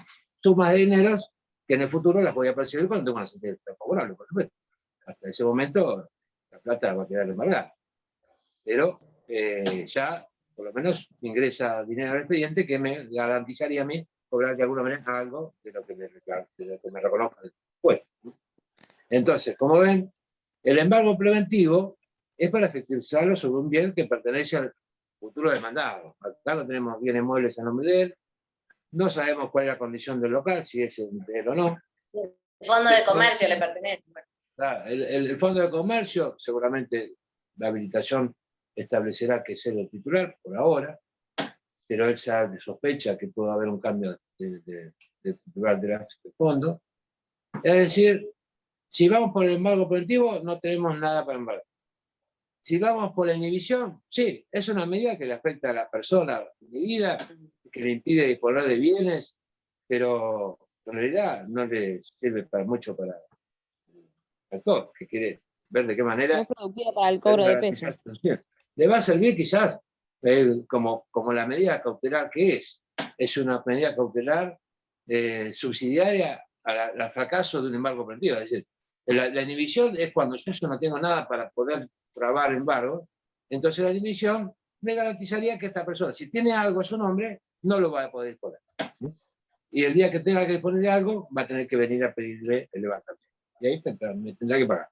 sumas de dineros que en el futuro las voy a percibir cuando tengo una sentencia favorable, por supuesto? Hasta ese momento la plata va a quedar embargada. Pero ya, por lo menos, ingresa dinero al expediente que me garantizaría a mí cobrar de alguna manera algo de lo que me reconozca después. Entonces, como ven, el embargo preventivo es para efectivizarlo sobre un bien que pertenece al futuro demandado. Acá no tenemos bienes muebles a nombre de él, no sabemos cuál es la condición del local, si es de él o no. El Fondo de Comercio le pertenece. El Fondo de Comercio, seguramente la habilitación establecerá que es él el titular, por ahora, pero él sospecha que puede haber un cambio de titular del fondo. Es decir, si vamos por el embargo preventivo, no tenemos nada para embargar. Si vamos por la inhibición, sí, es una medida que le afecta a la persona inhibida que le impide disponer de bienes, pero en realidad no le sirve para mucho para el actor, que quiere ver de qué No manera es productiva para el cobro de garantizar pesos. su situación. Le va a servir quizás como la medida cautelar que es una medida cautelar subsidiaria al fracaso de un embargo preventivo. Es decir, la inhibición es cuando yo no tengo nada para poder trabar embargo, entonces la inhibición me garantizaría que esta persona, si tiene algo a su nombre, no lo va a poder disponer. Y el día que tenga que disponer algo, va a tener que venir a pedirle el levantamiento. Y ahí me tendrá que pagar.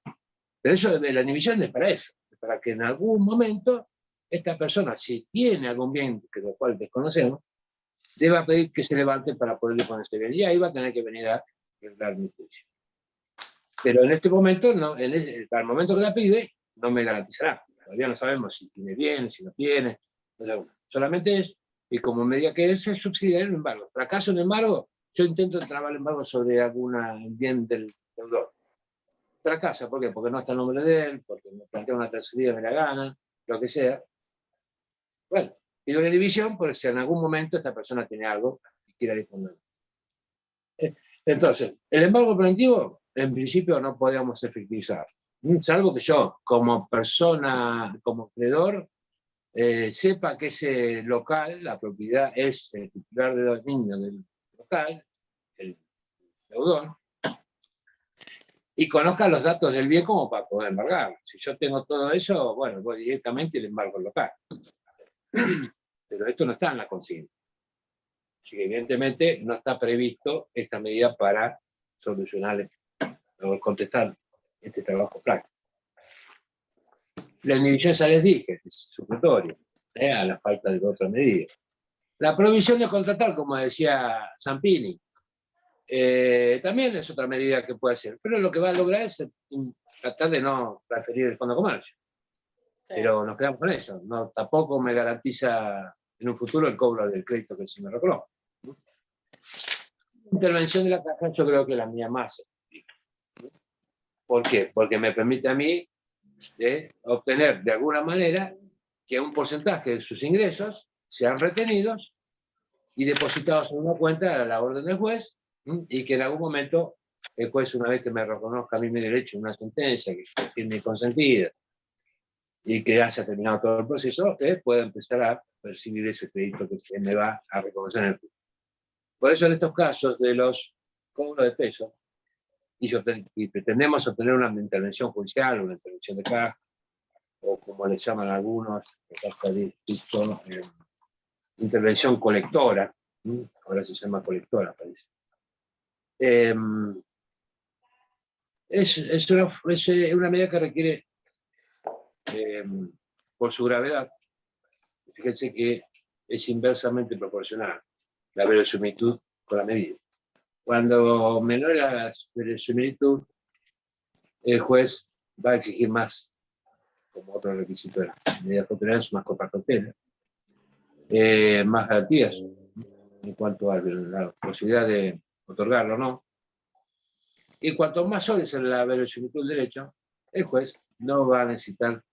Pero eso de la inhibición es para eso, es para que en algún momento esta persona, si tiene algún bien, que lo cual desconocemos, deba pedir que se levante para poder disponerse bien. Y ahí va a tener que venir a arreglar mi juicio. Pero en este momento, al momento que la pide, no me garantizará. Todavía no sabemos si tiene bien, si no tiene. Solamente es, y como medida que es subsidiar el embargo. Fracaso en embargo, yo intento trabar el embargo sobre algún bien del deudor. Fracasa, ¿por qué? Porque no está el nombre de él, porque me plantea una tercería, me la gana, lo que sea. Bueno, pido la inhibición porque si en algún momento esta persona tiene algo y quiera disponer. Entonces, el embargo preventivo, en principio no podíamos efectivizar, salvo que yo, como persona, como acreedor, sepa que ese local, la propiedad es el titular de dominio del local, el deudor, y conozca los datos del bien como para poder embargar. Si yo tengo todo eso, bueno, voy directamente y le embargo el local. Pero esto no está en la consigna. Así que evidentemente no está previsto esta medida para solucionar o contestar este trabajo práctico. La inhibición ya les dije, es supletoria, a la falta de otra medida. La prohibición de contratar, como decía Zampini, también es otra medida que puede hacer, pero lo que va a lograr es tratar de no transferir el Fondo de Comercio. Sí. Pero nos quedamos con eso. No, tampoco me garantiza en un futuro el cobro del crédito que se me reconoce. Intervención de la caja, yo creo que la mía más. ¿Por qué? Porque me permite a mí obtener de alguna manera que un porcentaje de sus ingresos sean retenidos y depositados en una cuenta a la orden del juez, y que en algún momento el juez, una vez que me reconozca a mí mi derecho en una sentencia que firme consentida y que haya terminado todo el proceso, pueda empezar a percibir ese crédito que se me va a reconocer en el futuro. Por eso en estos casos de los cobros de pesos, y pretendemos obtener una intervención judicial, una intervención de caja, o como le llaman algunos, intervención colectora, ahora se llama colectora, parece. Es una medida que requiere, por su gravedad, fíjense que es inversamente proporcional la verosimilitud con la medida. Cuando menor es la verosimilitud, el juez va a exigir más, como otro requisito de las medidas cautelares, más contracautela, más garantías en cuanto a la posibilidad de otorgarlo o no. Y cuanto más sólida es la verosimilitud del derecho, el juez no va a necesitar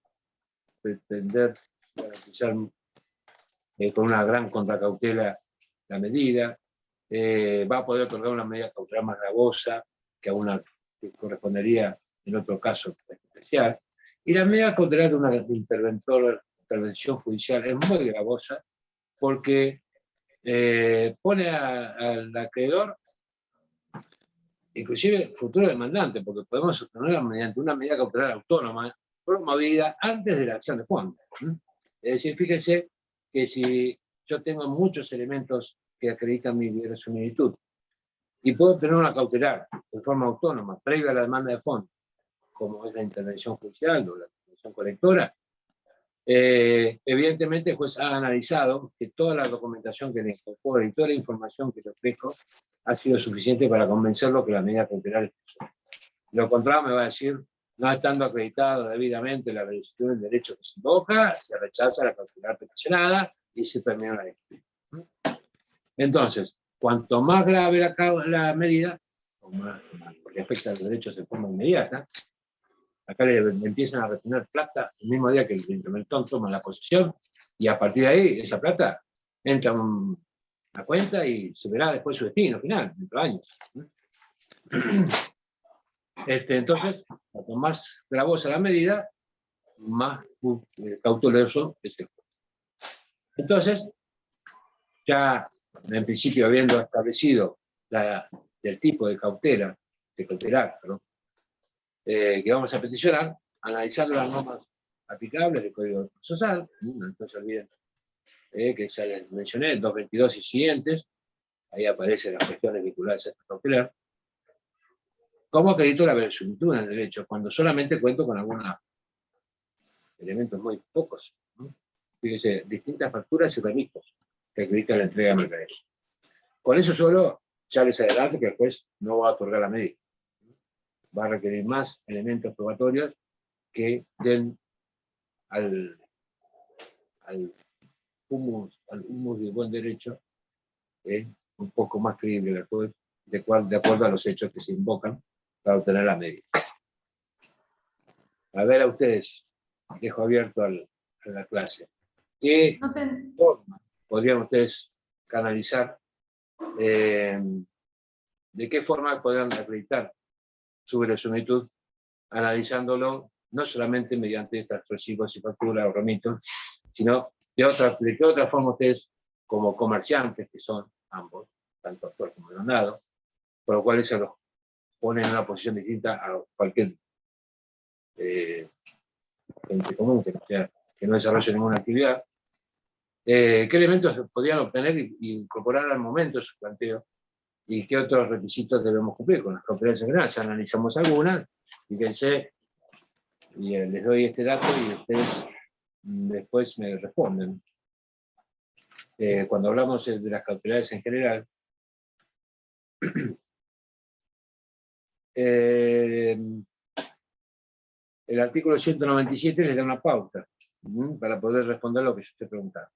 pretender garantizar con una gran contracautela la medida, va a poder otorgar una medida cautelar más gravosa que a una que correspondería en otro caso especial. Y la medida cautelar de una intervención judicial es muy gravosa porque pone al acreedor, inclusive futuro demandante, porque podemos obtenerla mediante una medida cautelar autónoma promovida antes de la acción de fondo. Es decir, fíjense que si yo tengo muchos elementos que acreditan mi verosimilitud y puedo obtener una cautelar de forma autónoma, previa a la demanda de fondo, como es la intervención judicial o la intervención colectora, evidentemente el juez ha analizado que toda la documentación que le incorpora y toda la información que le ofrezco ha sido suficiente para convencerlo que la medida cautelar es posible. Lo contrario me va a decir, no estando acreditado debidamente la verosimilitud del derecho que se invoca, se rechaza la cautelar peticionada y se termina la discusión. Entonces, cuanto más grave la medida, porque afecta a los derechos de forma inmediata, acá le empiezan a retener plata el mismo día que el interventor toma la posesión, y a partir de ahí, esa plata entra la cuenta y se verá después su destino final, dentro de años. Entonces, cuanto más gravosa la medida, más cauteloso es el juez. Entonces, ya en principio habiendo establecido el tipo de cautela, que vamos a peticionar, analizando las normas aplicables del Código Procesal, no se olviden que ya les mencioné, 222 y siguientes, ahí aparecen las cuestiones vinculadas a esta cautelar. ¿Cómo acredito la verosimilitud en el derecho? Cuando solamente cuento con algunos elementos muy pocos. Fíjense, distintas facturas y remistas que acreditan la entrega de mercadería. Con eso solo, ya les adelanto que el juez no va a otorgar la medida. Va a requerir más elementos probatorios que den al humus de buen derecho un poco más creíble el juez, de acuerdo a los hechos que se invocan para obtener la medida. A ver a ustedes, dejo abierto a la clase. ¿Qué forma podrían ustedes canalizar? ¿De qué forma podrían acreditar su verosimilitud? Analizándolo no solamente mediante estas recibos y facturas o remitos, sino de qué otra forma ustedes, como comerciantes, que son ambos, tanto actor como demandado, por lo cual se los ponen en una posición distinta a cualquier gente común que no desarrolle ninguna actividad. ¿Qué elementos podrían obtener e incorporar al momento de su planteo? ¿Y qué otros requisitos debemos cumplir con las cautelares en general? Ya analizamos algunas, fíjense, y les doy este dato y ustedes después me responden. Cuando hablamos de las cautelares en general, el artículo 197 les da una pauta para poder responder lo que yo estoy preguntando.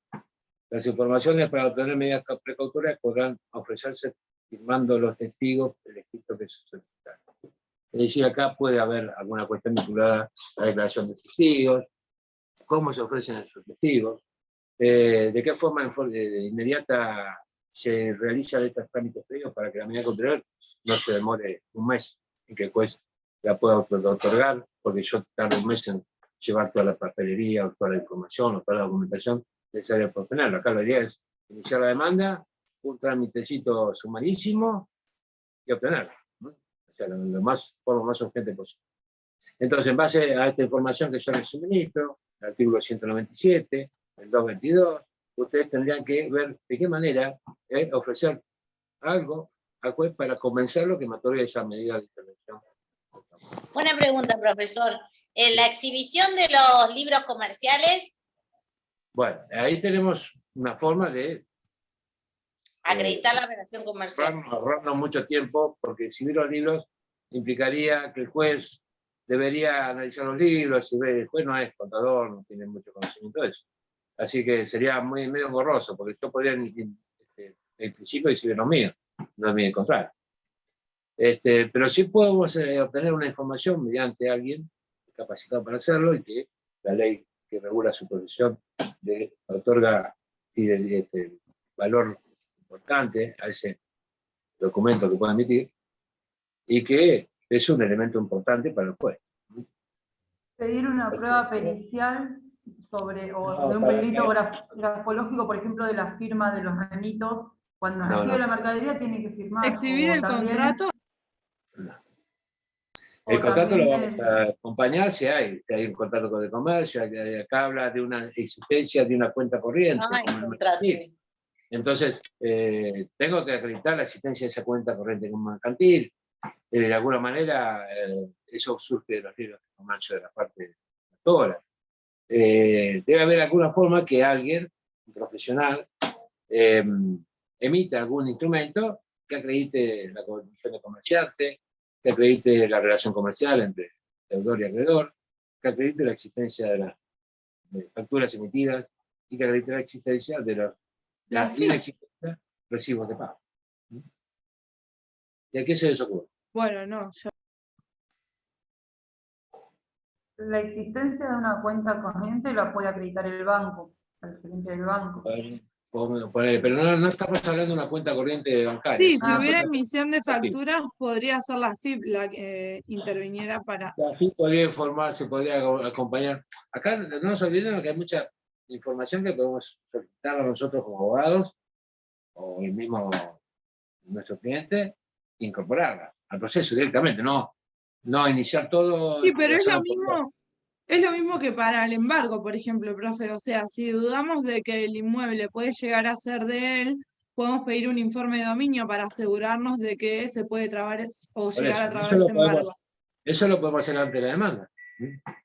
Las informaciones para obtener medidas precautorias podrán ofrecerse firmando los testigos el escrito que se solicita. Es decir, acá puede haber alguna cuestión vinculada a la declaración de testigos, cómo se ofrecen esos testigos, de qué forma inmediata se realizan estos trámites previos para que la medida cautelar no se demore un mes en que el juez la pueda otorgar, porque yo tardo un mes en llevar toda la papelería, o toda la información, o toda la documentación necesaria para obtenerla. Acá la idea es iniciar la demanda, un trámitecito sumarísimo y obtenerla, ¿no? O sea, forma más urgente posible. Entonces, en base a esta información que yo les suministro, el artículo 197, el 222, ustedes tendrían que ver de qué manera ofrecer algo al juez para convencerlo que me otorgue esa medida de intervención. Una pregunta, profesor. ¿En la exhibición de los libros comerciales? Bueno, ahí tenemos una forma de acreditar la relación comercial. Ahorrarnos mucho tiempo, porque exhibir los libros implicaría que el juez debería analizar los libros, y el juez no es contador, no tiene mucho conocimiento de eso. Así que sería medio engorroso, porque yo podría en principio exhibir los míos, no es mi contrario. Pero sí podemos obtener una información mediante alguien capacitado para hacerlo, y que la ley que regula su profesión le otorga valor importante a ese documento que pueda emitir, y que es un elemento importante para el juez. Pedir una prueba pericial sobre, o de un perito grafológico, por ejemplo, de la firma de los remitos, cuando recibe la mercadería tiene que firmar. Exhibir el contrato. El contrato lo vamos a acompañar si hay un contrato de comercio. Acá habla de una existencia de una cuenta corriente. Entonces, tengo que acreditar la existencia de esa cuenta corriente como mercantil. De alguna manera, eso surge de los libros de comercio de la parte actora. Debe haber alguna forma que alguien, un profesional, emita algún instrumento que acredite la condición de comerciante, que acredite la relación comercial entre deudor y acreedor, que acredite la existencia de las facturas emitidas y que acredite la existencia de la inexistencia de recibos de pago. ¿Y a qué se les ocurre? Bueno, no, yo... La existencia de una cuenta corriente la puede acreditar el banco, el gerente del banco. Pero no estamos hablando de una cuenta corriente bancaria. Sí, es si una hubiera cuenta emisión de corriente. facturas, podría ser la FIP la que interviniera para... La FIP podría informar, se podría acompañar. Acá no nos olvidemos que hay mucha información que podemos solicitar a nosotros como abogados, o el mismo nuestro cliente, incorporarla al proceso directamente, no iniciar todo Sí, y pero hacerlo por todo. es lo mismo que para el embargo, por ejemplo, profe. O sea, si dudamos de que el inmueble puede llegar a ser de él, podemos pedir un informe de dominio para asegurarnos de que se puede trabar o Por llegar eso, a trabar ese embargo. eso lo podemos hacer ante la demanda.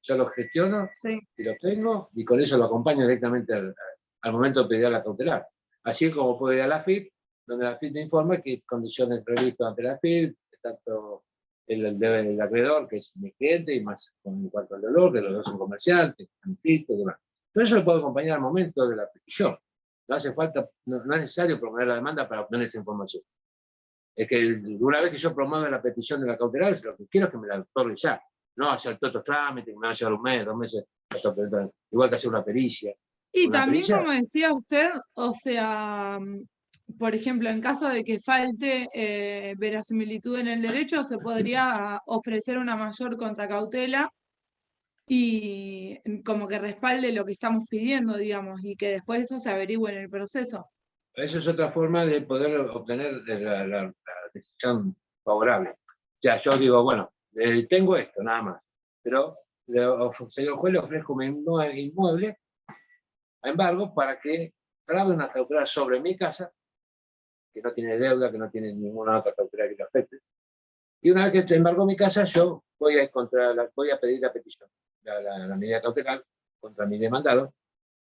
Yo lo gestiono Sí. y lo tengo, y con eso lo acompaño directamente al momento de pedir la cautelar. Así como puedo ir a la FIP, donde la FIP me informa qué condiciones previstas ante la FIP, tanto el acreedor, que es mi cliente, y más con cuanto al dolor, que los dos son comerciantes, antitos y demás. Todo eso lo puedo acompañar al momento de la petición. No hace falta, no es necesario promover la demanda para obtener esa información. Es que una vez que yo promueva la petición de la cautelar, lo que quiero es que me la otorgue ya. No hacer todos estos trámites, que me va a llevar un mes, 2 meses, igual que hacer una pericia. Y Una también, pericia, como decía usted, o sea, por ejemplo, en caso de que falte verosimilitud en el derecho, se podría ofrecer una mayor contracautela y como que respalde lo que estamos pidiendo, digamos, y que después eso se averigüe en el proceso. eso es otra forma de poder obtener la decisión favorable. Ya, yo digo, bueno, tengo esto, nada más, pero señor juez, le ofrezco un inmueble a embargo para que grabe una cautelar sobre mi casa, que no tiene deuda, que no tiene ninguna otra cautelar que lo afecte. Y una vez que embargo mi casa, yo voy a pedir la petición, la medida cautelar contra mi demandado,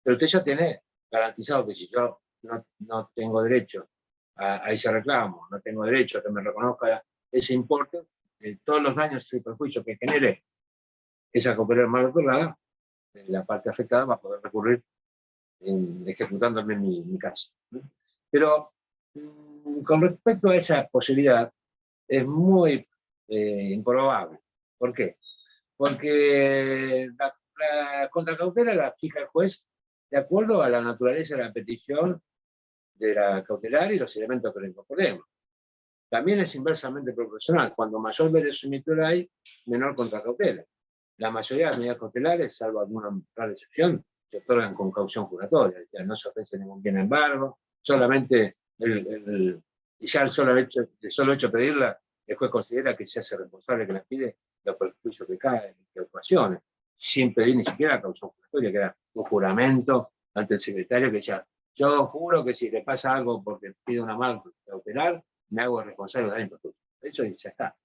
pero usted ya tiene garantizado que si yo no tengo derecho a ese reclamo, no tengo derecho a que me reconozca ese importe, todos los daños y perjuicios que genere esa cautelar mal otorgada, la parte afectada va a poder recurrir ejecutándome mi caso. Pero con respecto a esa posibilidad, es muy improbable. ¿Por qué? Porque la contracautela la fija el juez de acuerdo a la naturaleza de la petición de la cautelar y los elementos que le incorporemos. También es inversamente proporcional. Cuando mayor verosimilitud hay, menor contracautela. La mayoría de las medidas cautelares, salvo alguna rara excepción, se otorgan con caución juratoria. Ya no se ofrece ningún bien embargo, solamente ya el solo hecho de pedirla, el juez considera que se hace responsable que la pide los perjuicios que caen, que ocasione, sin pedir ni siquiera la caución juratoria, que era un juramento ante el secretario que decía, yo juro que si le pasa algo porque pide una mal cautelar, me hago responsable de daños perjuicios. Eso ya está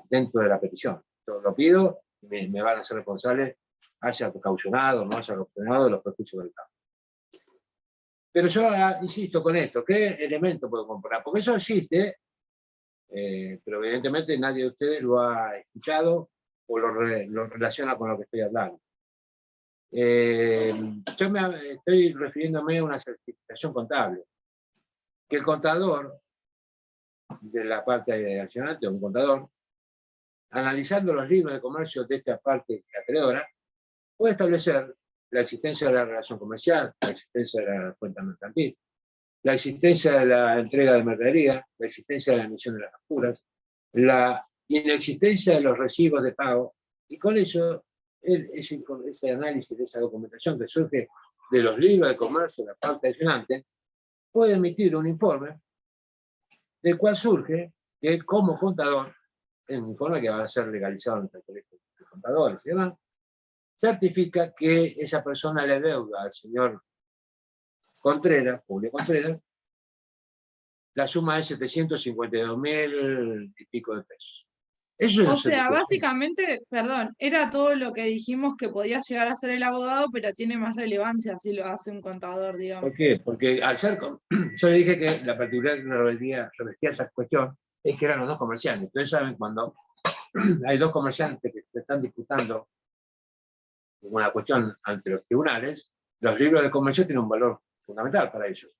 dentro de la petición. Yo lo pido, me van a hacer responsable, haya caucionado, no haya caucionado los perjuicios del campo. Pero yo insisto con esto, ¿qué elemento puedo comparar? Porque eso existe, pero evidentemente nadie de ustedes lo ha escuchado o lo relaciona con lo que estoy hablando. Yo estoy refiriéndome a una certificación contable, que el contador de la parte accionante, o un contador, analizando los libros de comercio de esta parte acreedora, puede establecer la existencia de la relación comercial, la existencia de la cuenta mercantil, la existencia de la entrega de mercadería, la existencia de la emisión de las facturas, la inexistencia de los recibos de pago, y con eso, ese análisis de esa documentación que surge de los libros de comercio de la parte accionante, puede emitir un informe del cual surge que como contador, es un informe que va a ser legalizado en el colegio de contadores y demás, certifica que esa persona le deuda al señor Contreras, Julio Contreras, la suma de 752.000 y pico de pesos. Eso O sea, básicamente, perdón, era todo lo que dijimos que podía llegar a ser el abogado, pero tiene más relevancia si lo hace un contador, digamos. ¿Por qué? Porque al ser, yo le dije que la particularidad que revestía esa cuestión es que eran los dos comerciantes. Ustedes saben, cuando hay dos comerciantes que se están disputando una cuestión ante los tribunales, los libros de comercio tienen un valor fundamental para ellos,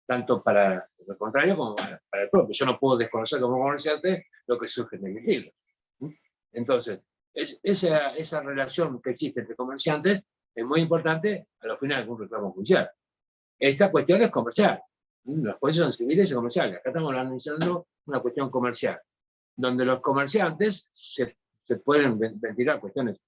tanto para el contrario como para el propio. Yo no puedo desconocer como comerciante lo que surge de mis libros. Entonces, esa relación que existe entre comerciantes es muy importante a los finales de un reclamo judicial. Esta cuestión es comercial. Los jueces son civiles y comerciales. Acá estamos analizando una cuestión comercial, donde los comerciantes se pueden ventilar cuestiones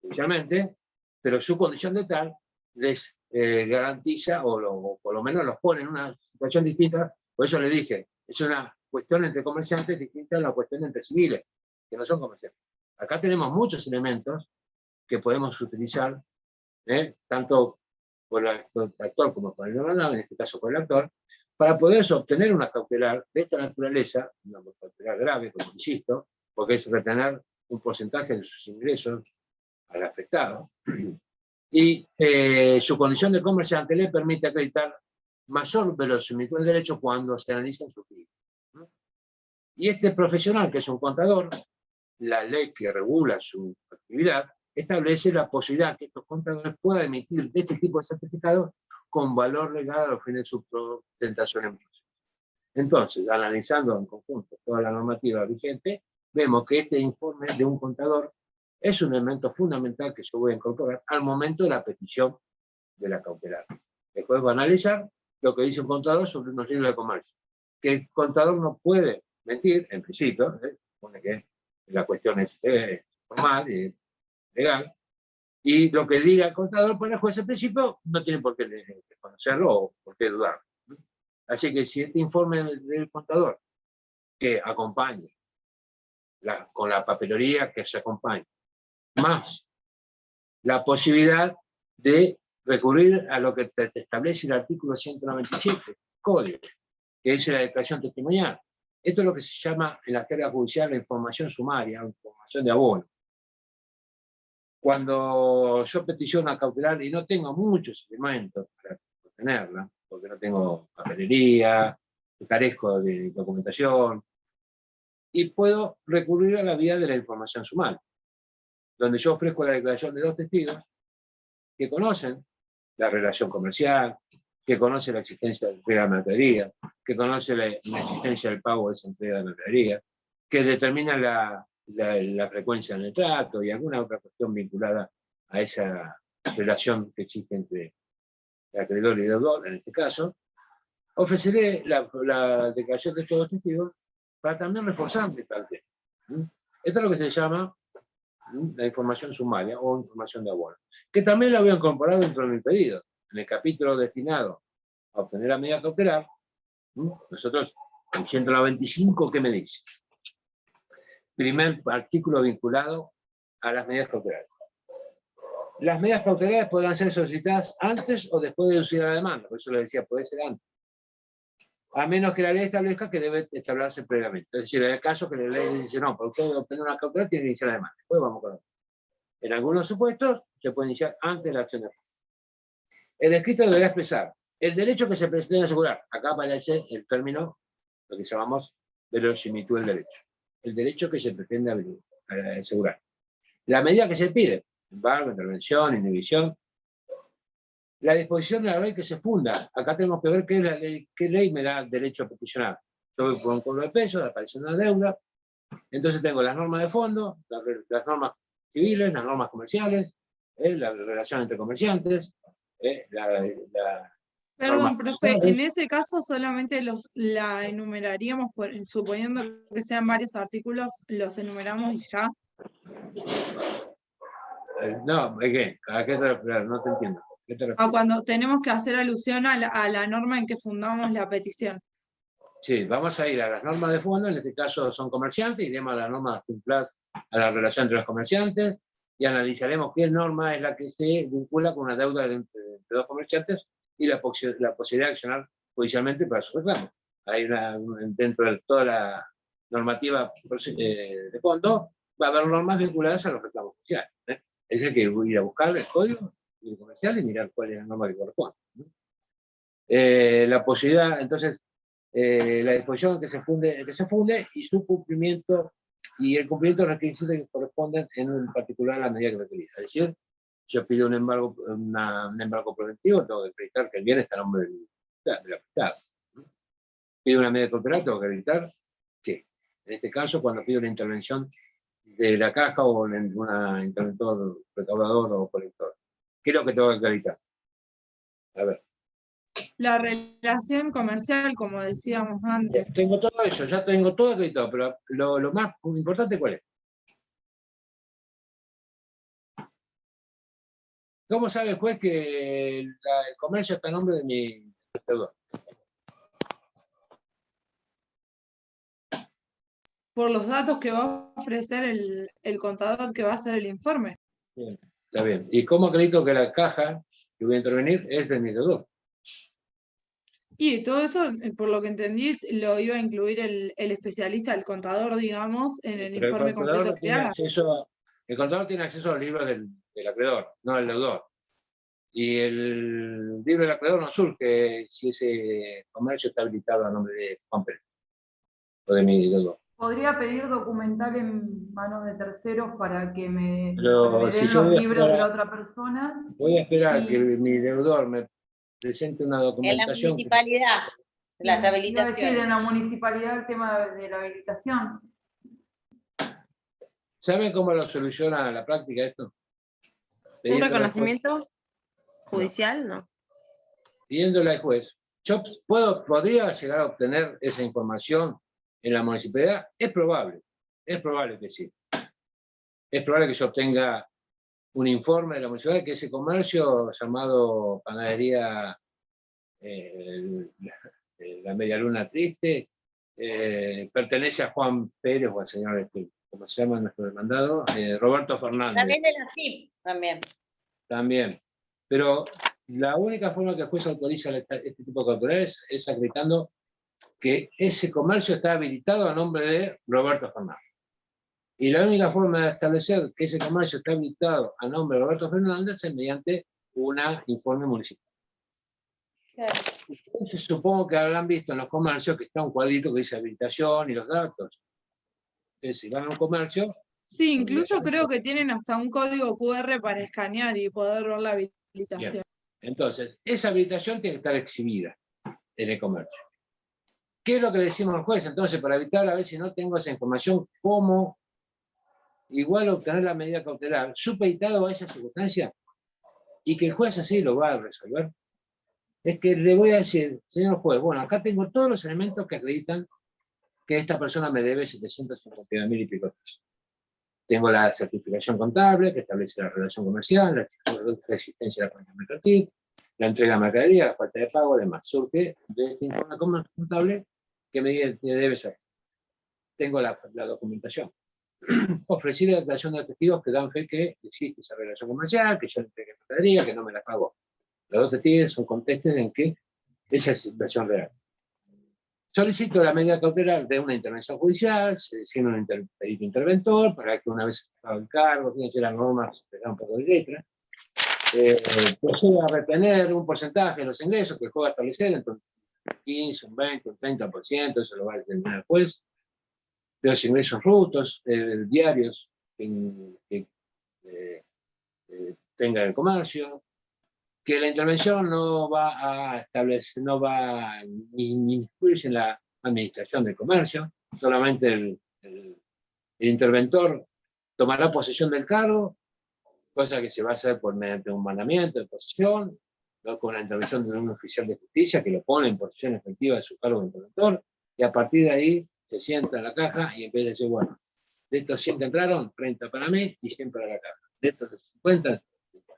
judicialmente, pero su condición de tal les garantiza, o por lo menos los pone en una situación distinta. Por eso le dije, es una cuestión entre comerciantes distinta a la cuestión entre civiles, que no son comerciantes. Acá tenemos muchos elementos que podemos utilizar, tanto por el actor como por el demandado, en este caso por el actor, para poder obtener una cautelar de esta naturaleza, una cautelar grave, como insisto, porque es retener un porcentaje de sus ingresos al afectado, y su condición de comerciante le permite acreditar mayor verosimilitud del derecho cuando se analizan sus vidas. Y este profesional, que es un contador, la ley que regula su actividad, establece la posibilidad que estos contadores puedan emitir este tipo de certificados con valor legal a los fines de su presentación en proceso. Entonces, analizando en conjunto toda la normativa vigente, vemos que este informe de un contador es un elemento fundamental que se voy a incorporar al momento de la petición de la cautelar. Después va a analizar lo que dice un contador sobre unos libros de comercio. Que el contador no puede mentir, en principio, supone que la cuestión es formal y legal, y lo que diga el contador para el juez en principio no tiene por qué conocerlo o por qué dudar. Así que si este informe del contador, que acompañe, con la papelería que se acompaña, más la posibilidad de recurrir a lo que establece el artículo 197, código, que dice la declaración testimonial. Esto es lo que se llama en la jerga judicial la información sumaria, o información de abono. Cuando yo peticiono a cautelar y no tengo muchos elementos para obtenerla, porque no tengo papelería, carezco de documentación, y puedo recurrir a la vía de la información sumaria, donde yo ofrezco la declaración de 2 testigos que conocen la relación comercial, que conocen la existencia de entrega de mercadería, que conocen la existencia del pago de esa entrega de mercadería, que determinan la frecuencia en el trato y alguna otra cuestión vinculada a esa relación que existe entre el acreedor y el deudor, en este caso. Ofreceré la declaración de estos 2 testigos para también reforzar tal tema. Esto es lo que se llama la información sumaria o información de abono, que también la voy a incorporar dentro de mi pedido. En el capítulo destinado a obtener la medida cautelar, nosotros, en 195, ¿qué me dice? Primer artículo vinculado a las medidas cautelares. Las medidas cautelares podrán ser solicitadas antes o después de deducida la demanda, por eso le decía, puede ser antes. A menos que la ley establezca que debe establecerse previamente. Es decir, en el caso que la ley dice, no, para usted obtener una cautelar tiene que iniciar la demanda. Después vamos con otro. En algunos supuestos se puede iniciar antes de la acción de fondo. El escrito deberá expresar el derecho que se pretende asegurar. Acá aparece el término, lo que llamamos verosimilitud del derecho. El derecho que se pretende asegurar. La medida que se pide, embargo, intervención, inhibición. La disposición de la ley que se funda. Acá tenemos que ver qué ley me da derecho a peticionar. Yo voy por un cobro de pesos, aparece una deuda. Entonces tengo las normas de fondo, las normas civiles, las normas comerciales, la relación entre comerciantes, Perdón, profe, en ese caso solamente la enumeraríamos, suponiendo que sean varios artículos, los enumeramos y ya. No, ¿de qué? ¿A qué te refieres? No te entiendo. ¿Qué te refieres? Cuando tenemos que hacer alusión a la norma en que fundamos la petición. Sí, vamos a ir a las normas de fondo, en este caso son comerciantes, iremos a las normas vinculadas a la relación entre los comerciantes y analizaremos qué norma es la que se vincula con una deuda entre 2 comerciantes y la posibilidad de accionar judicialmente para su reclamo. Hay dentro de toda la normativa de fondo, va a haber normas vinculadas a los reclamos judiciales. Es decir, que ir a buscar el código comercial y mirar cuál es la norma que corresponde. La posibilidad, entonces, la disposición que se funde y su cumplimiento y el cumplimiento de los requisitos que corresponden en particular a la medida que requerida. Es decir, yo pido un embargo preventivo, tengo que acreditar que el bien está a nombre del afectado. Pido una medida cautelar, tengo que acreditar que, en este caso, cuando pido una intervención de la caja o un interventor recaudador o colector, ¿qué es lo que tengo que acreditar? A ver. La relación comercial, como decíamos antes. Tengo todo eso, ya tengo todo acreditado, pero lo más importante, ¿cuál es? ¿Cómo sabe el juez que el comercio está a nombre de mi deudor? Por los datos que va a ofrecer el contador que va a hacer el informe. Bien, está bien. ¿Y cómo acredito que la caja que voy a intervenir es de mi deudor? Y todo eso, por lo que entendí, lo iba a incluir el especialista, el contador, digamos, en el Pero el informe contador completo no que tiene haga. acceso, el contador tiene acceso al libro del acreedor, no del deudor. Y el libro del acreedor no surge si ese comercio está habilitado a nombre de Juan Pérez o de mi deudor. Podría pedir documental en manos de terceros para que me Pero si den yo los libros de la otra persona. voy a esperar Y- que mi deudor me presente una En la documentación. municipalidad, las Iba a decir, habilitaciones. en la municipalidad el tema de la habilitación. ¿Saben cómo lo soluciona la práctica esto? ¿Un Pidiéndole al juez. reconocimiento judicial? No. Pidiéndole al juez. Yo podría llegar a obtener esa información en la municipalidad. Es probable que sí. Es probable que yo obtenga un informe de la municipalidad que ese comercio llamado Panadería La Media Luna Triste pertenece a Juan Pérez o al señor, ¿cómo se llama nuestro demandado? Roberto Fernández. También de la FIP, también. También. Pero la única forma que el juez autoriza este tipo de cautelares es acreditando que ese comercio está habilitado a nombre de Roberto Fernández. Y la única forma de establecer que ese comercio está habilitado a nombre de Roberto Fernández es mediante un informe municipal. Entonces, supongo que habrán visto en los comercios que está un cuadrito que dice habilitación y los datos. Entonces, si van a un comercio... Sí, incluso creo que tienen hasta un código QR para escanear y poder ver la habilitación. Bien. Entonces, esa habilitación tiene que estar exhibida en el comercio. ¿Qué es lo que le decimos al juez? Entonces, para evitar a ver si no tengo esa información, ¿cómo igual obtener la medida cautelar supeditado a esa circunstancia? Y que el juez así lo va a resolver. Es que le voy a decir, señor juez, bueno, acá tengo todos los elementos que acreditan que esta persona me debe 751.000 y pico pesos. Tengo la certificación contable que establece la relación comercial, la existencia de la cuenta mercantil, la entrega de mercadería, la falta de pago, además. Surge de este informe contable que me debe ser. Tengo la documentación. Ofrecí la declaración de testigos que dan fe que existe esa relación comercial, que yo le entregué mercadería, que no me la pagó. Los dos testigos son contestes en que esa es la situación real. Solicito la medida cautelar de una intervención judicial, se designa un perito interventor para que una vez pagado el cargo, fíjense las normas, le da un poco de letra, proceda a retener un porcentaje de los ingresos que el juez va a establecer, entonces 15, un 20, un 30%, eso lo va a determinar el juez, de los ingresos brutos, diarios que tenga el comercio, que la intervención no va a establecer, no va a inmiscuirse en la administración del comercio, solamente el interventor tomará posesión del cargo, cosa que se va a hacer por mediante un mandamiento de posesión, ¿no? Con la intervención de un oficial de justicia que lo pone en posesión efectiva de su cargo de interventor, y a partir de ahí se sienta en la caja y empieza a decir, bueno, de estos 100 que entraron, 30 para mí y 100 para la caja. De estos 50,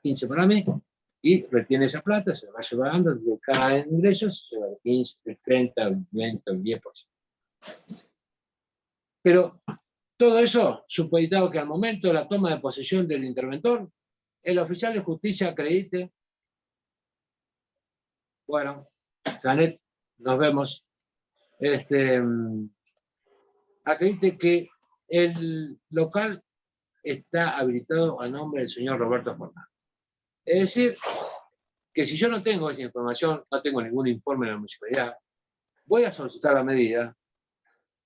15 para mí, y retiene esa plata, se la va llevando, de cada ingreso se lleva el 15, el 30, el 20, el 10%. Pero todo eso supeditado que al momento de la toma de posesión del interventor, el oficial de justicia acredite, bueno, Janet, nos vemos, acredite que el local está habilitado a nombre del señor Roberto Fernández. Es decir, que si yo no tengo esa información, no tengo ningún informe de la municipalidad, voy a solicitar la medida.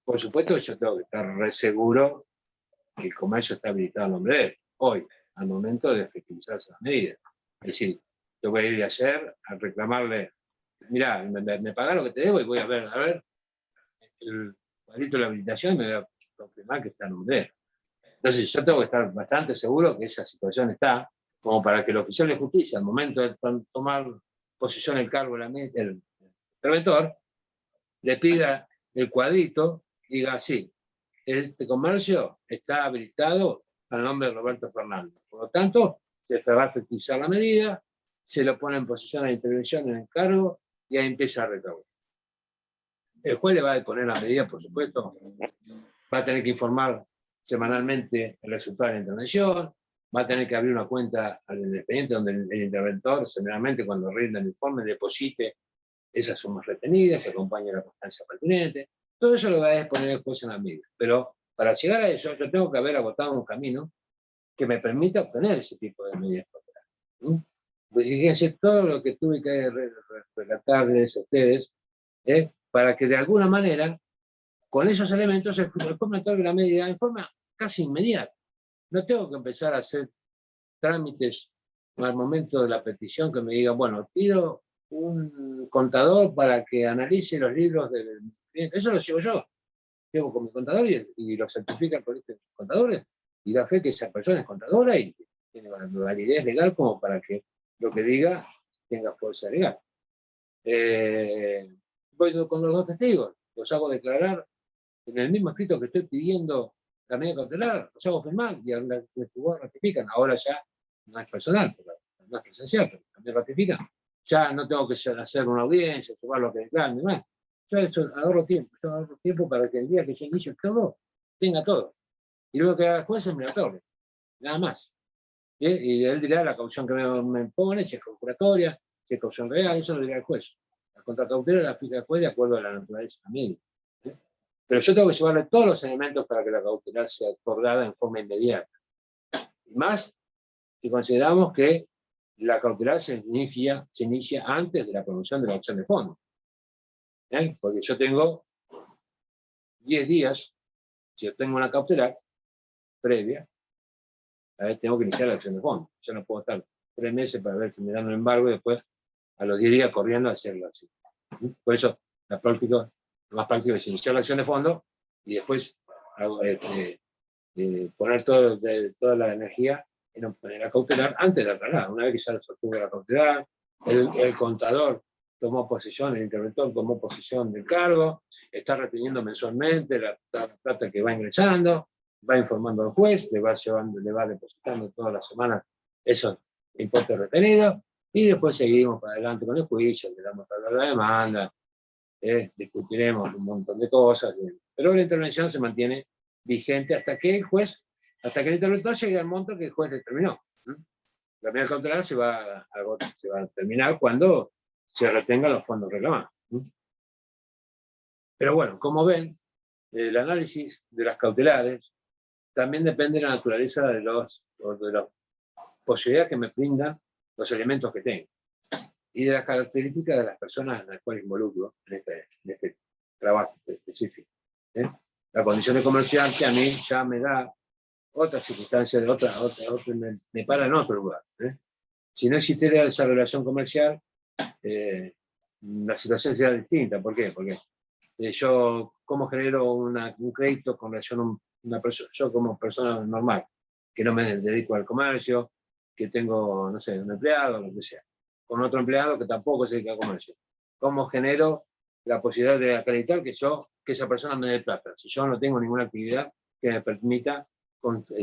Por supuesto, yo tengo que estar re seguro que el comercio está habilitado a nombre de él, hoy, al momento de efectivizarse la medida. Es decir, yo voy a ir ayer a reclamarle, mirá, me pagá lo que te debo y voy a ver el cuadrito de la habilitación y me voy a confirmar que está a nombre de él. Entonces yo tengo que estar bastante seguro que esa situación está, como para que el oficial de justicia, al momento de tomar posesione el cargo el interventor, le pida el cuadrito, diga, sí, este comercio está habilitado al nombre de Roberto Fernández. Por lo tanto, se va a efectivizar la medida, se lo pone en posición de intervención en el cargo y ahí empieza a recaudar. El juez le va a deponer la medida, por supuesto, va a tener que informar semanalmente el resultado de la intervención, va a tener que abrir una cuenta al independiente donde el interventor, generalmente cuando rinda el informe, deposite esas sumas retenidas, acompañe la constancia pertinente. Todo eso lo va a disponer el juez en la medida. Pero para llegar a eso, yo tengo que haber agotado un camino que me permita obtener ese tipo de medidas cautelares. Pues fíjense todo lo que tuve que relatarles a ustedes, para que de alguna manera, con esos elementos, el juez me otorgue la medida en forma casi inmediata. No tengo que empezar a hacer trámites al momento de la petición que me diga, bueno, pido un contador para que analice los libros del cliente. Eso lo sigo yo. Llevo con mi contador y lo certifica el colegio de contadores y da fe que esa persona es contadora y tiene validez legal como para que lo que diga tenga fuerza legal. Voy con los dos testigos, los hago declarar en el mismo escrito que estoy pidiendo la medida cautelar, los hago firmar y los testigos ratifican. Ahora ya no es personal, no es presencial, pero también ratifican. Ya no tengo que hacer una audiencia, llevar lo que declaran, demás. Yo eso ahorro tiempo para que el día que yo inicio todo, tenga todo. Y luego que haga el juez me lo otorgue, nada más. Y él dirá la caución que me pone, si es procuratoria, si es caución real, eso lo dirá el juez. La contracautela la fija el juez de acuerdo a la naturaleza de la medida. Pero yo tengo que llevarle todos los elementos para que la cautelar sea otorgada en forma inmediata. Y más si consideramos que la cautelar se inicia antes de la promoción de la acción de fondo. Porque yo tengo 10 días, si yo tengo una cautelar previa, tengo que iniciar la acción de fondo. Yo no puedo estar 3 meses para ver si me dan un embargo y después a los 10 días corriendo a hacerlo así. Por eso lo más práctico es iniciar la acción de fondo y después poner toda la energía en obtener la cautelar antes de la traslada. Una vez que ya se obtuvo la cautelar, el contador tomó posesión, el interventor tomó posesión del cargo, está reteniendo mensualmente la plata que va ingresando, va informando al juez, le va depositando todas las semanas esos importes retenidos, y después seguimos para adelante con el juicio, le damos a la demanda, discutiremos un montón de cosas, pero la intervención se mantiene vigente hasta que el interventor llegue al monto que el juez determinó. La medida cautelar se va a terminar cuando se retengan los fondos reclamados. Pero bueno, como ven, el análisis de las cautelares también depende de la naturaleza de las posibilidades que me brindan los elementos que tengo y de las características de las personas en las cuales involucro en este trabajo específico. La condición de comercial que a mí ya me da otra circunstancia, me para en otro lugar. Si no existiera esa relación comercial, la situación sería distinta. ¿Por qué? Porque yo, ¿cómo genero un crédito con relación a una persona? Yo como persona normal, que no me dedico al comercio, que tengo, no sé, un empleado, lo que sea, con otro empleado que tampoco se dedica al comercio. ¿Cómo genero la posibilidad de acreditar que esa persona me dé plata? Si yo no tengo ninguna actividad que me permita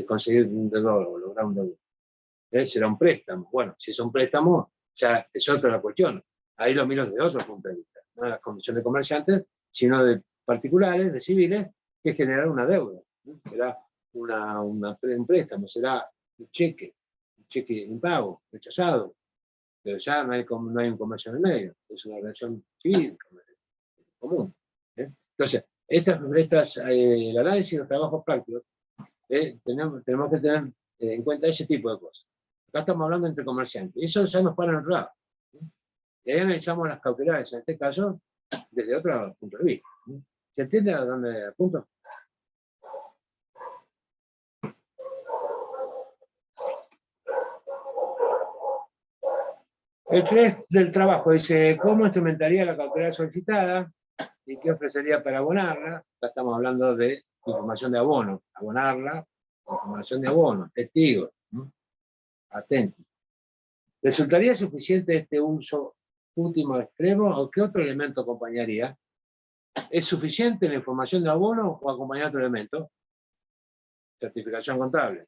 conseguir un deudor o lograr un deudor. Será un préstamo. Bueno, si es un préstamo, ya es otra la cuestión. Ahí lo miro desde otro punto de vista. No de las condiciones de comerciantes, sino de particulares, de civiles, que generan una deuda. Será un préstamo, será un cheque impago, rechazado. Pero ya no hay un comercio en el medio, es una relación civil común. Entonces, el análisis de los trabajos prácticos, tenemos que tener en cuenta ese tipo de cosas. Acá estamos hablando entre comerciantes, y eso ya nos para en otro lado. Y ahí analizamos las cautelares, en este caso, desde otro punto de vista. ¿Se entiende a dónde apunto? El 3 del trabajo dice, ¿cómo instrumentaría la cautelar solicitada? ¿Y qué ofrecería para abonarla? Acá estamos hablando de información de abono. Abonarla, información de abono, testigos. Atentos. ¿Resultaría suficiente este uso último extremo, ¿o qué otro elemento acompañaría? ¿Es suficiente la información de abono o acompañar otro elemento? Certificación contable.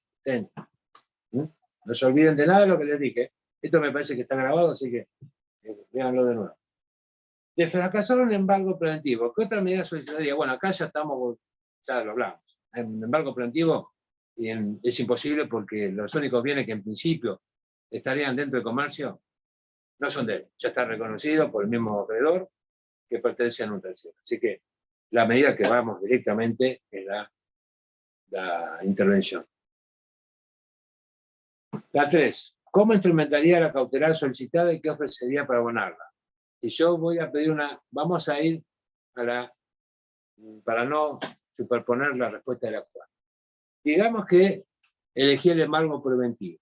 No se olviden de nada de lo que les dije. Esto me parece que está grabado, así que véanlo de nuevo. De fracasar un embargo preventivo, ¿qué otra medida solicitaría? Bueno, acá ya estamos, ya lo hablamos. En embargo preventivo es imposible porque los únicos bienes que en principio estarían dentro del comercio no son de él. Ya está reconocido por el mismo acreedor que pertenece a un tercero. Así que la medida que vamos directamente es la intervención. La 3. ¿Cómo instrumentaría la cautelar solicitada y qué ofrecería para abonarla? Si yo voy a pedir vamos a ir para no superponer la respuesta de la actual. Digamos que elegí el embargo preventivo.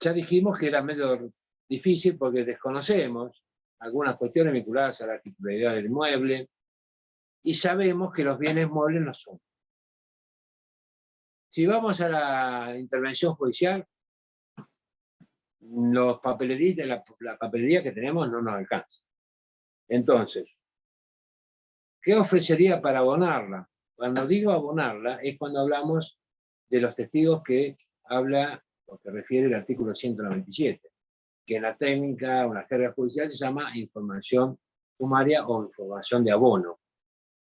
Ya dijimos que era medio difícil porque desconocemos algunas cuestiones vinculadas a la titularidad del inmueble y sabemos que los bienes muebles no son. Si vamos a la intervención judicial, la papelería que tenemos no nos alcanza. Entonces, ¿qué ofrecería para abonarla? Cuando digo abonarla, es cuando hablamos de los testigos que habla, o que refiere el artículo 197, que en la técnica o en la jerga judicial se llama información sumaria o información de abono.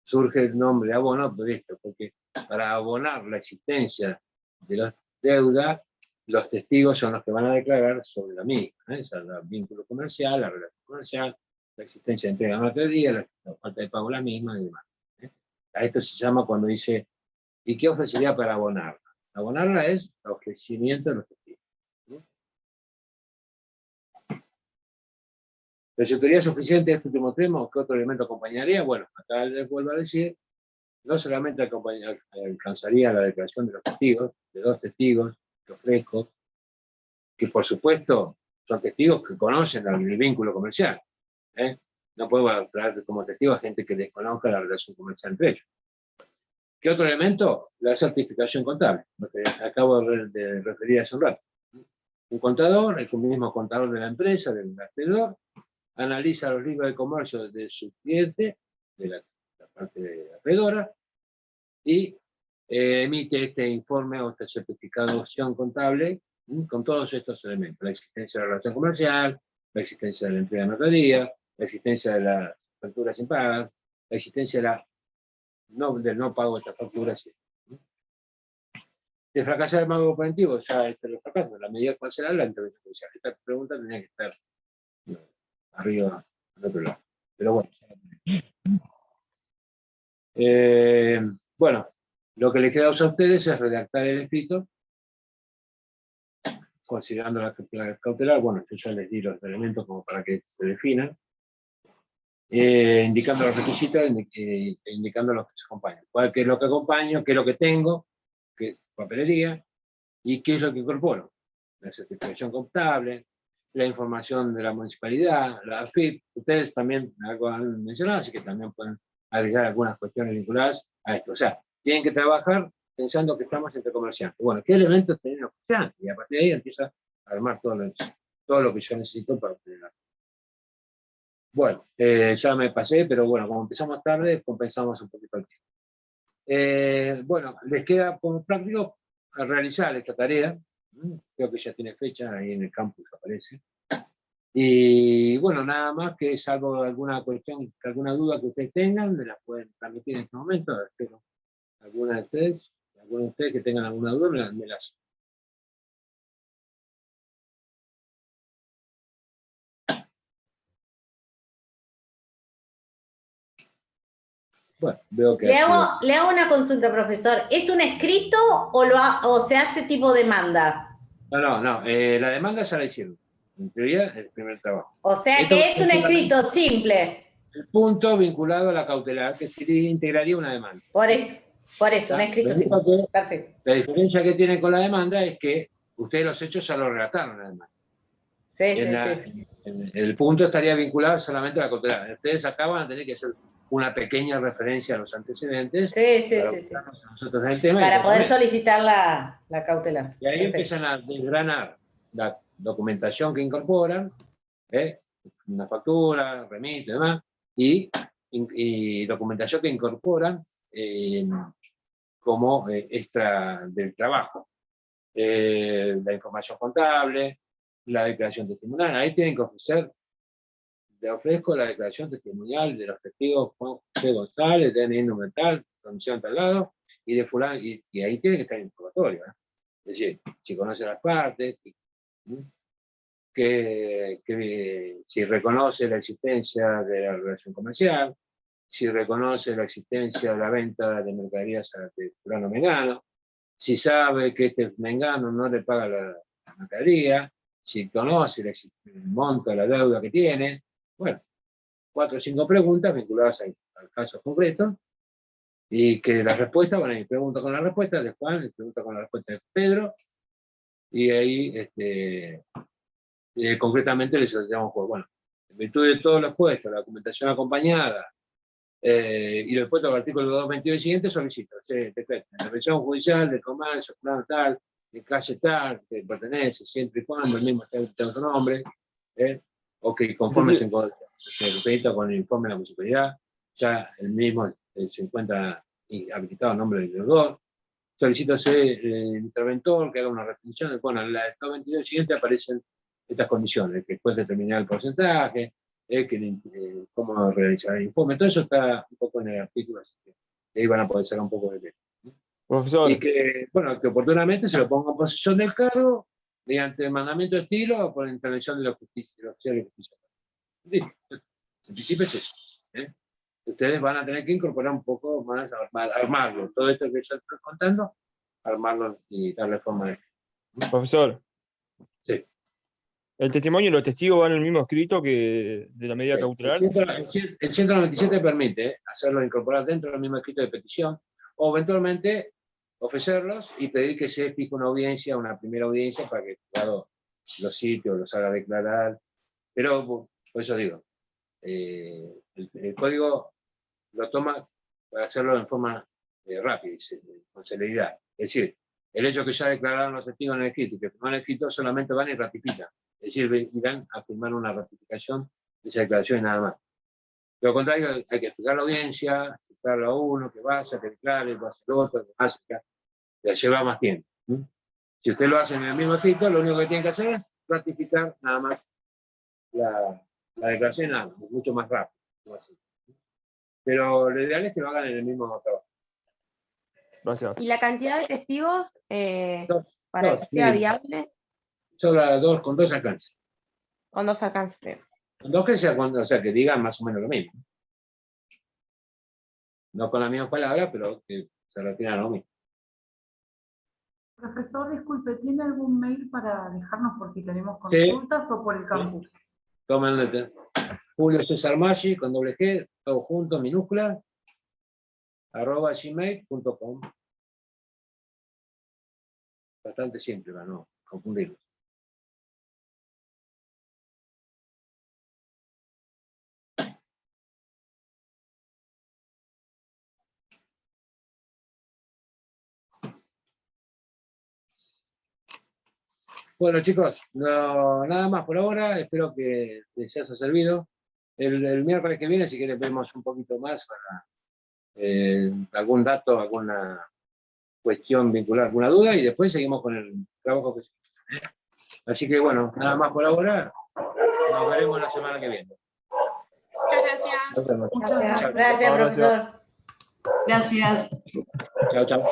Surge el nombre de abono por esto, porque para abonar la existencia de la deuda, los testigos son los que van a declarar sobre la misma, o sea, el vínculo comercial, la relación comercial, la existencia de entrega de mercadería, la falta de pago de la misma y demás. A esto se llama cuando dice, ¿y qué ofrecería para abonarla? Abonarla es el ofrecimiento de los testigos. ¿Resultaría suficiente este último extremo? ¿Qué otro elemento acompañaría? Bueno, acá les vuelvo a decir, no solamente alcanzaría la declaración de los testigos, de 2 testigos que ofrezco, que por supuesto son testigos que conocen el vínculo comercial. No puedo traer como testigo a gente que desconozca la relación comercial entre ellos. ¿Qué otro elemento? La certificación contable, lo que acabo de referir hace un rato. Un contador, el mismo contador de la empresa, del acreedor, analiza los libros de comercio de su cliente, de la parte acreedora, y emite este informe o esta certificación contable con todos estos elementos. La existencia de la relación comercial, la existencia de la entrega de mercadería, la existencia de las facturas impagas, la existencia del no pago de estas facturas. De fracasar el embargo preventivo, ya lo fracaso. La medida cuál será la intervención judicial. Esta pregunta tendría que estar arriba, al otro lado. Pero bueno. Bueno, lo que le queda a ustedes es redactar el escrito, considerando la cautelar. Bueno, yo ya les di los elementos como para que se definan, indicando los requisitos, indicando los que se acompañan. ¿Qué es lo que acompaño? ¿Qué es lo que tengo? ¿Qué papelería? ¿Y qué es lo que incorporo? La certificación contable, la información de la municipalidad, la AFIP. Ustedes también algo han mencionado, así que también pueden agregar algunas cuestiones vinculadas a esto. O sea, tienen que trabajar pensando que estamos entre comerciantes. Bueno, ¿qué elementos tienen los comerciantes? Y a partir de ahí empieza a armar todo lo que yo necesito para obtener. Bueno, ya me pasé, pero bueno, como empezamos tarde, compensamos un poquito el tiempo. Bueno, les queda como práctico a realizar esta tarea. Creo que ya tiene fecha, ahí en el campus aparece. Y bueno, nada más que salvo alguna cuestión, alguna duda que ustedes tengan, me las pueden transmitir en este momento. Espero alguna de ustedes que tengan alguna duda, me las... Bueno, veo que... Le hago una consulta, profesor. ¿Es un escrito o se hace tipo demanda? No, la demanda ya la hicieron. En teoría, el primer trabajo. O sea que es un escrito simple. El punto vinculado a la cautelar, que integraría una demanda. Por eso, un escrito simple. Perfecto. La diferencia que tiene con la demanda es que ustedes los hechos ya lo relataron la demanda. Sí. El punto estaría vinculado solamente a la cautelar. Ustedes acá van a tener que hacer una pequeña referencia a los antecedentes. Para poder solicitar la cautelar. Y ahí empiezan a desgranar la documentación que incorporan, una factura, remite, demás, y documentación que incorporan como extra del trabajo. La información contable, la declaración testimonial, ahí tienen que ofrecer, le ofrezco la declaración testimonial de los testigos Juan José González, DNI numeral, comisión tal lado, y de fulano, y ahí tiene que estar informatorio, ¿eh? Es decir, si conoce las partes, que si reconoce la existencia de la relación comercial, si reconoce la existencia de la venta de mercaderías de fulano mengano, si sabe que este mengano no le paga la mercadería, si conoce el monto de la deuda que tiene. Bueno, 4 o 5 preguntas vinculadas al caso concreto, y que las respuestas van a ir pregunta con la respuesta de Juan, pregunta con la respuesta de Pedro, y ahí concretamente les solicitamos, bueno, en virtud de todo lo expuesto, la documentación acompañada, y lo expuesto al artículo 222 y siguiente, solicito, decreto, intervención judicial de comercio, plano tal, de calle tal, que pertenece, siempre y cuando el mismo tenga su nombre, o que conforme se repita con el informe de la municipalidad, ya el mismo se encuentra habilitado a nombre del deudor. Solicito ser interventor, que haga una restricción. Bueno, en la 222 siguiente aparecen estas condiciones, que después determinar el porcentaje, cómo realizar el informe, todo eso está un poco en el artículo, así que ahí van a poder sacar un poco de tema. Profesor. Y que, bueno, que oportunamente se lo ponga en posesión del cargo, mediante el mandamiento de estilo o por intervención de los oficiales de justicia. En principio es eso. Ustedes van a tener que incorporar un poco más, armarlo. Todo esto que yo estoy contando, armarlo y darle forma de... Profesor. Sí. ¿El testimonio y los testigos van en el mismo escrito que de la medida cautelar? El 197 permite hacerlo incorporar dentro del mismo escrito de petición, o eventualmente ofrecerlos y pedir que se fije una audiencia, una primera audiencia, para que el juzgado los sitios, los haga declarar. Pero, por eso digo, el código lo toma para hacerlo en forma rápida, con celeridad. Es decir, el hecho que ya declararon los testigos en el escrito y que firmaron el escrito solamente van y ratifican. Es decir, irán a firmar una ratificación de esa declaración y nada más. De lo contrario, hay que fijar la audiencia, fijarlo a uno, que vaya, que declare, que vaya el otro, que vaya, que lleva más tiempo. Si usted lo hace en el mismo escrito, lo único que tiene que hacer es ratificar nada más la declaración, nada más, mucho más rápido. Así. Pero lo ideal es que lo hagan en el mismo trabajo. Gracias. ¿Y la cantidad de testigos para que sea miren, viable? Solo con 2 alcances. Con 2 alcances. Con 2 que sea, o sea, que digan más o menos lo mismo. No con las mismas palabras, pero que se refieran a lo mismo. Profesor, disculpe, ¿tiene algún mail para dejarnos por si tenemos consultas o por el campus? Tomen Julio César Maggi, con doble G, todo junto, minúscula, @gmail.com. Bastante simple para no confundirlos. Bueno, chicos, nada más por ahora. Espero que les haya servido. El miércoles que viene, si quieren, vemos un poquito más para algún dato, alguna cuestión vincular, alguna duda, y después seguimos con el trabajo que se... Así que bueno, nada más por ahora. Nos veremos la semana que viene. Muchas gracias. Nos vemos. Gracias, profesor. Gracias. Chao, chao.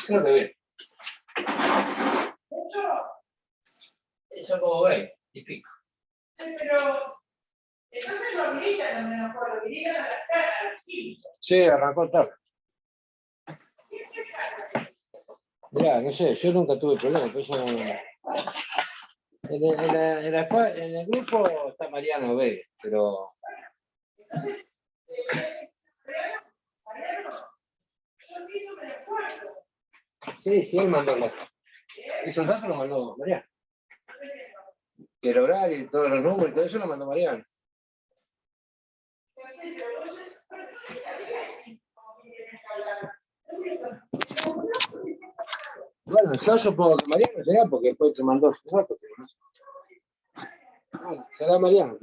Creo que bien. Eso como veis, y pico. Sí, pero entonces lo habilitan, no me acuerdo, habilitan a las 5. Sí, arrancó tarde. Mirá, no sé, yo nunca tuve problemas, por eso en el grupo está Mariano Vélez, pero... Sí, él mandó los datos. Esos datos los mandó Mariano. Y el horario y todos los números y todo eso lo mandó Mariano. Bueno, yo supongo que Mariano será porque después te mandó sus datos. Bueno, será Mariano.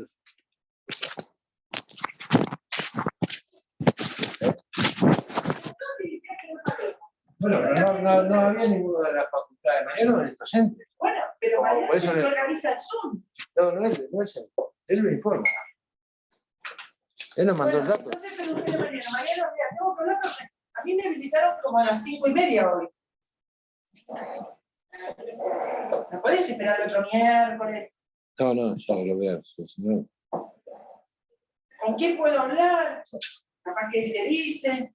Bueno, pero no había ninguno de las facultades. Mariano es docente. Bueno, pero Mariano por eso se organiza el Zoom. No es él. Él lo informa. Él nos mandó el dato. Entonces pregunté a Mariano, mira, tengo problemas. A mí me habilitaron como a las 5:30 hoy. ¿No podés esperar el otro miércoles? No, ya lo veo. No. ¿Con quién puedo hablar? Capaz que te dice.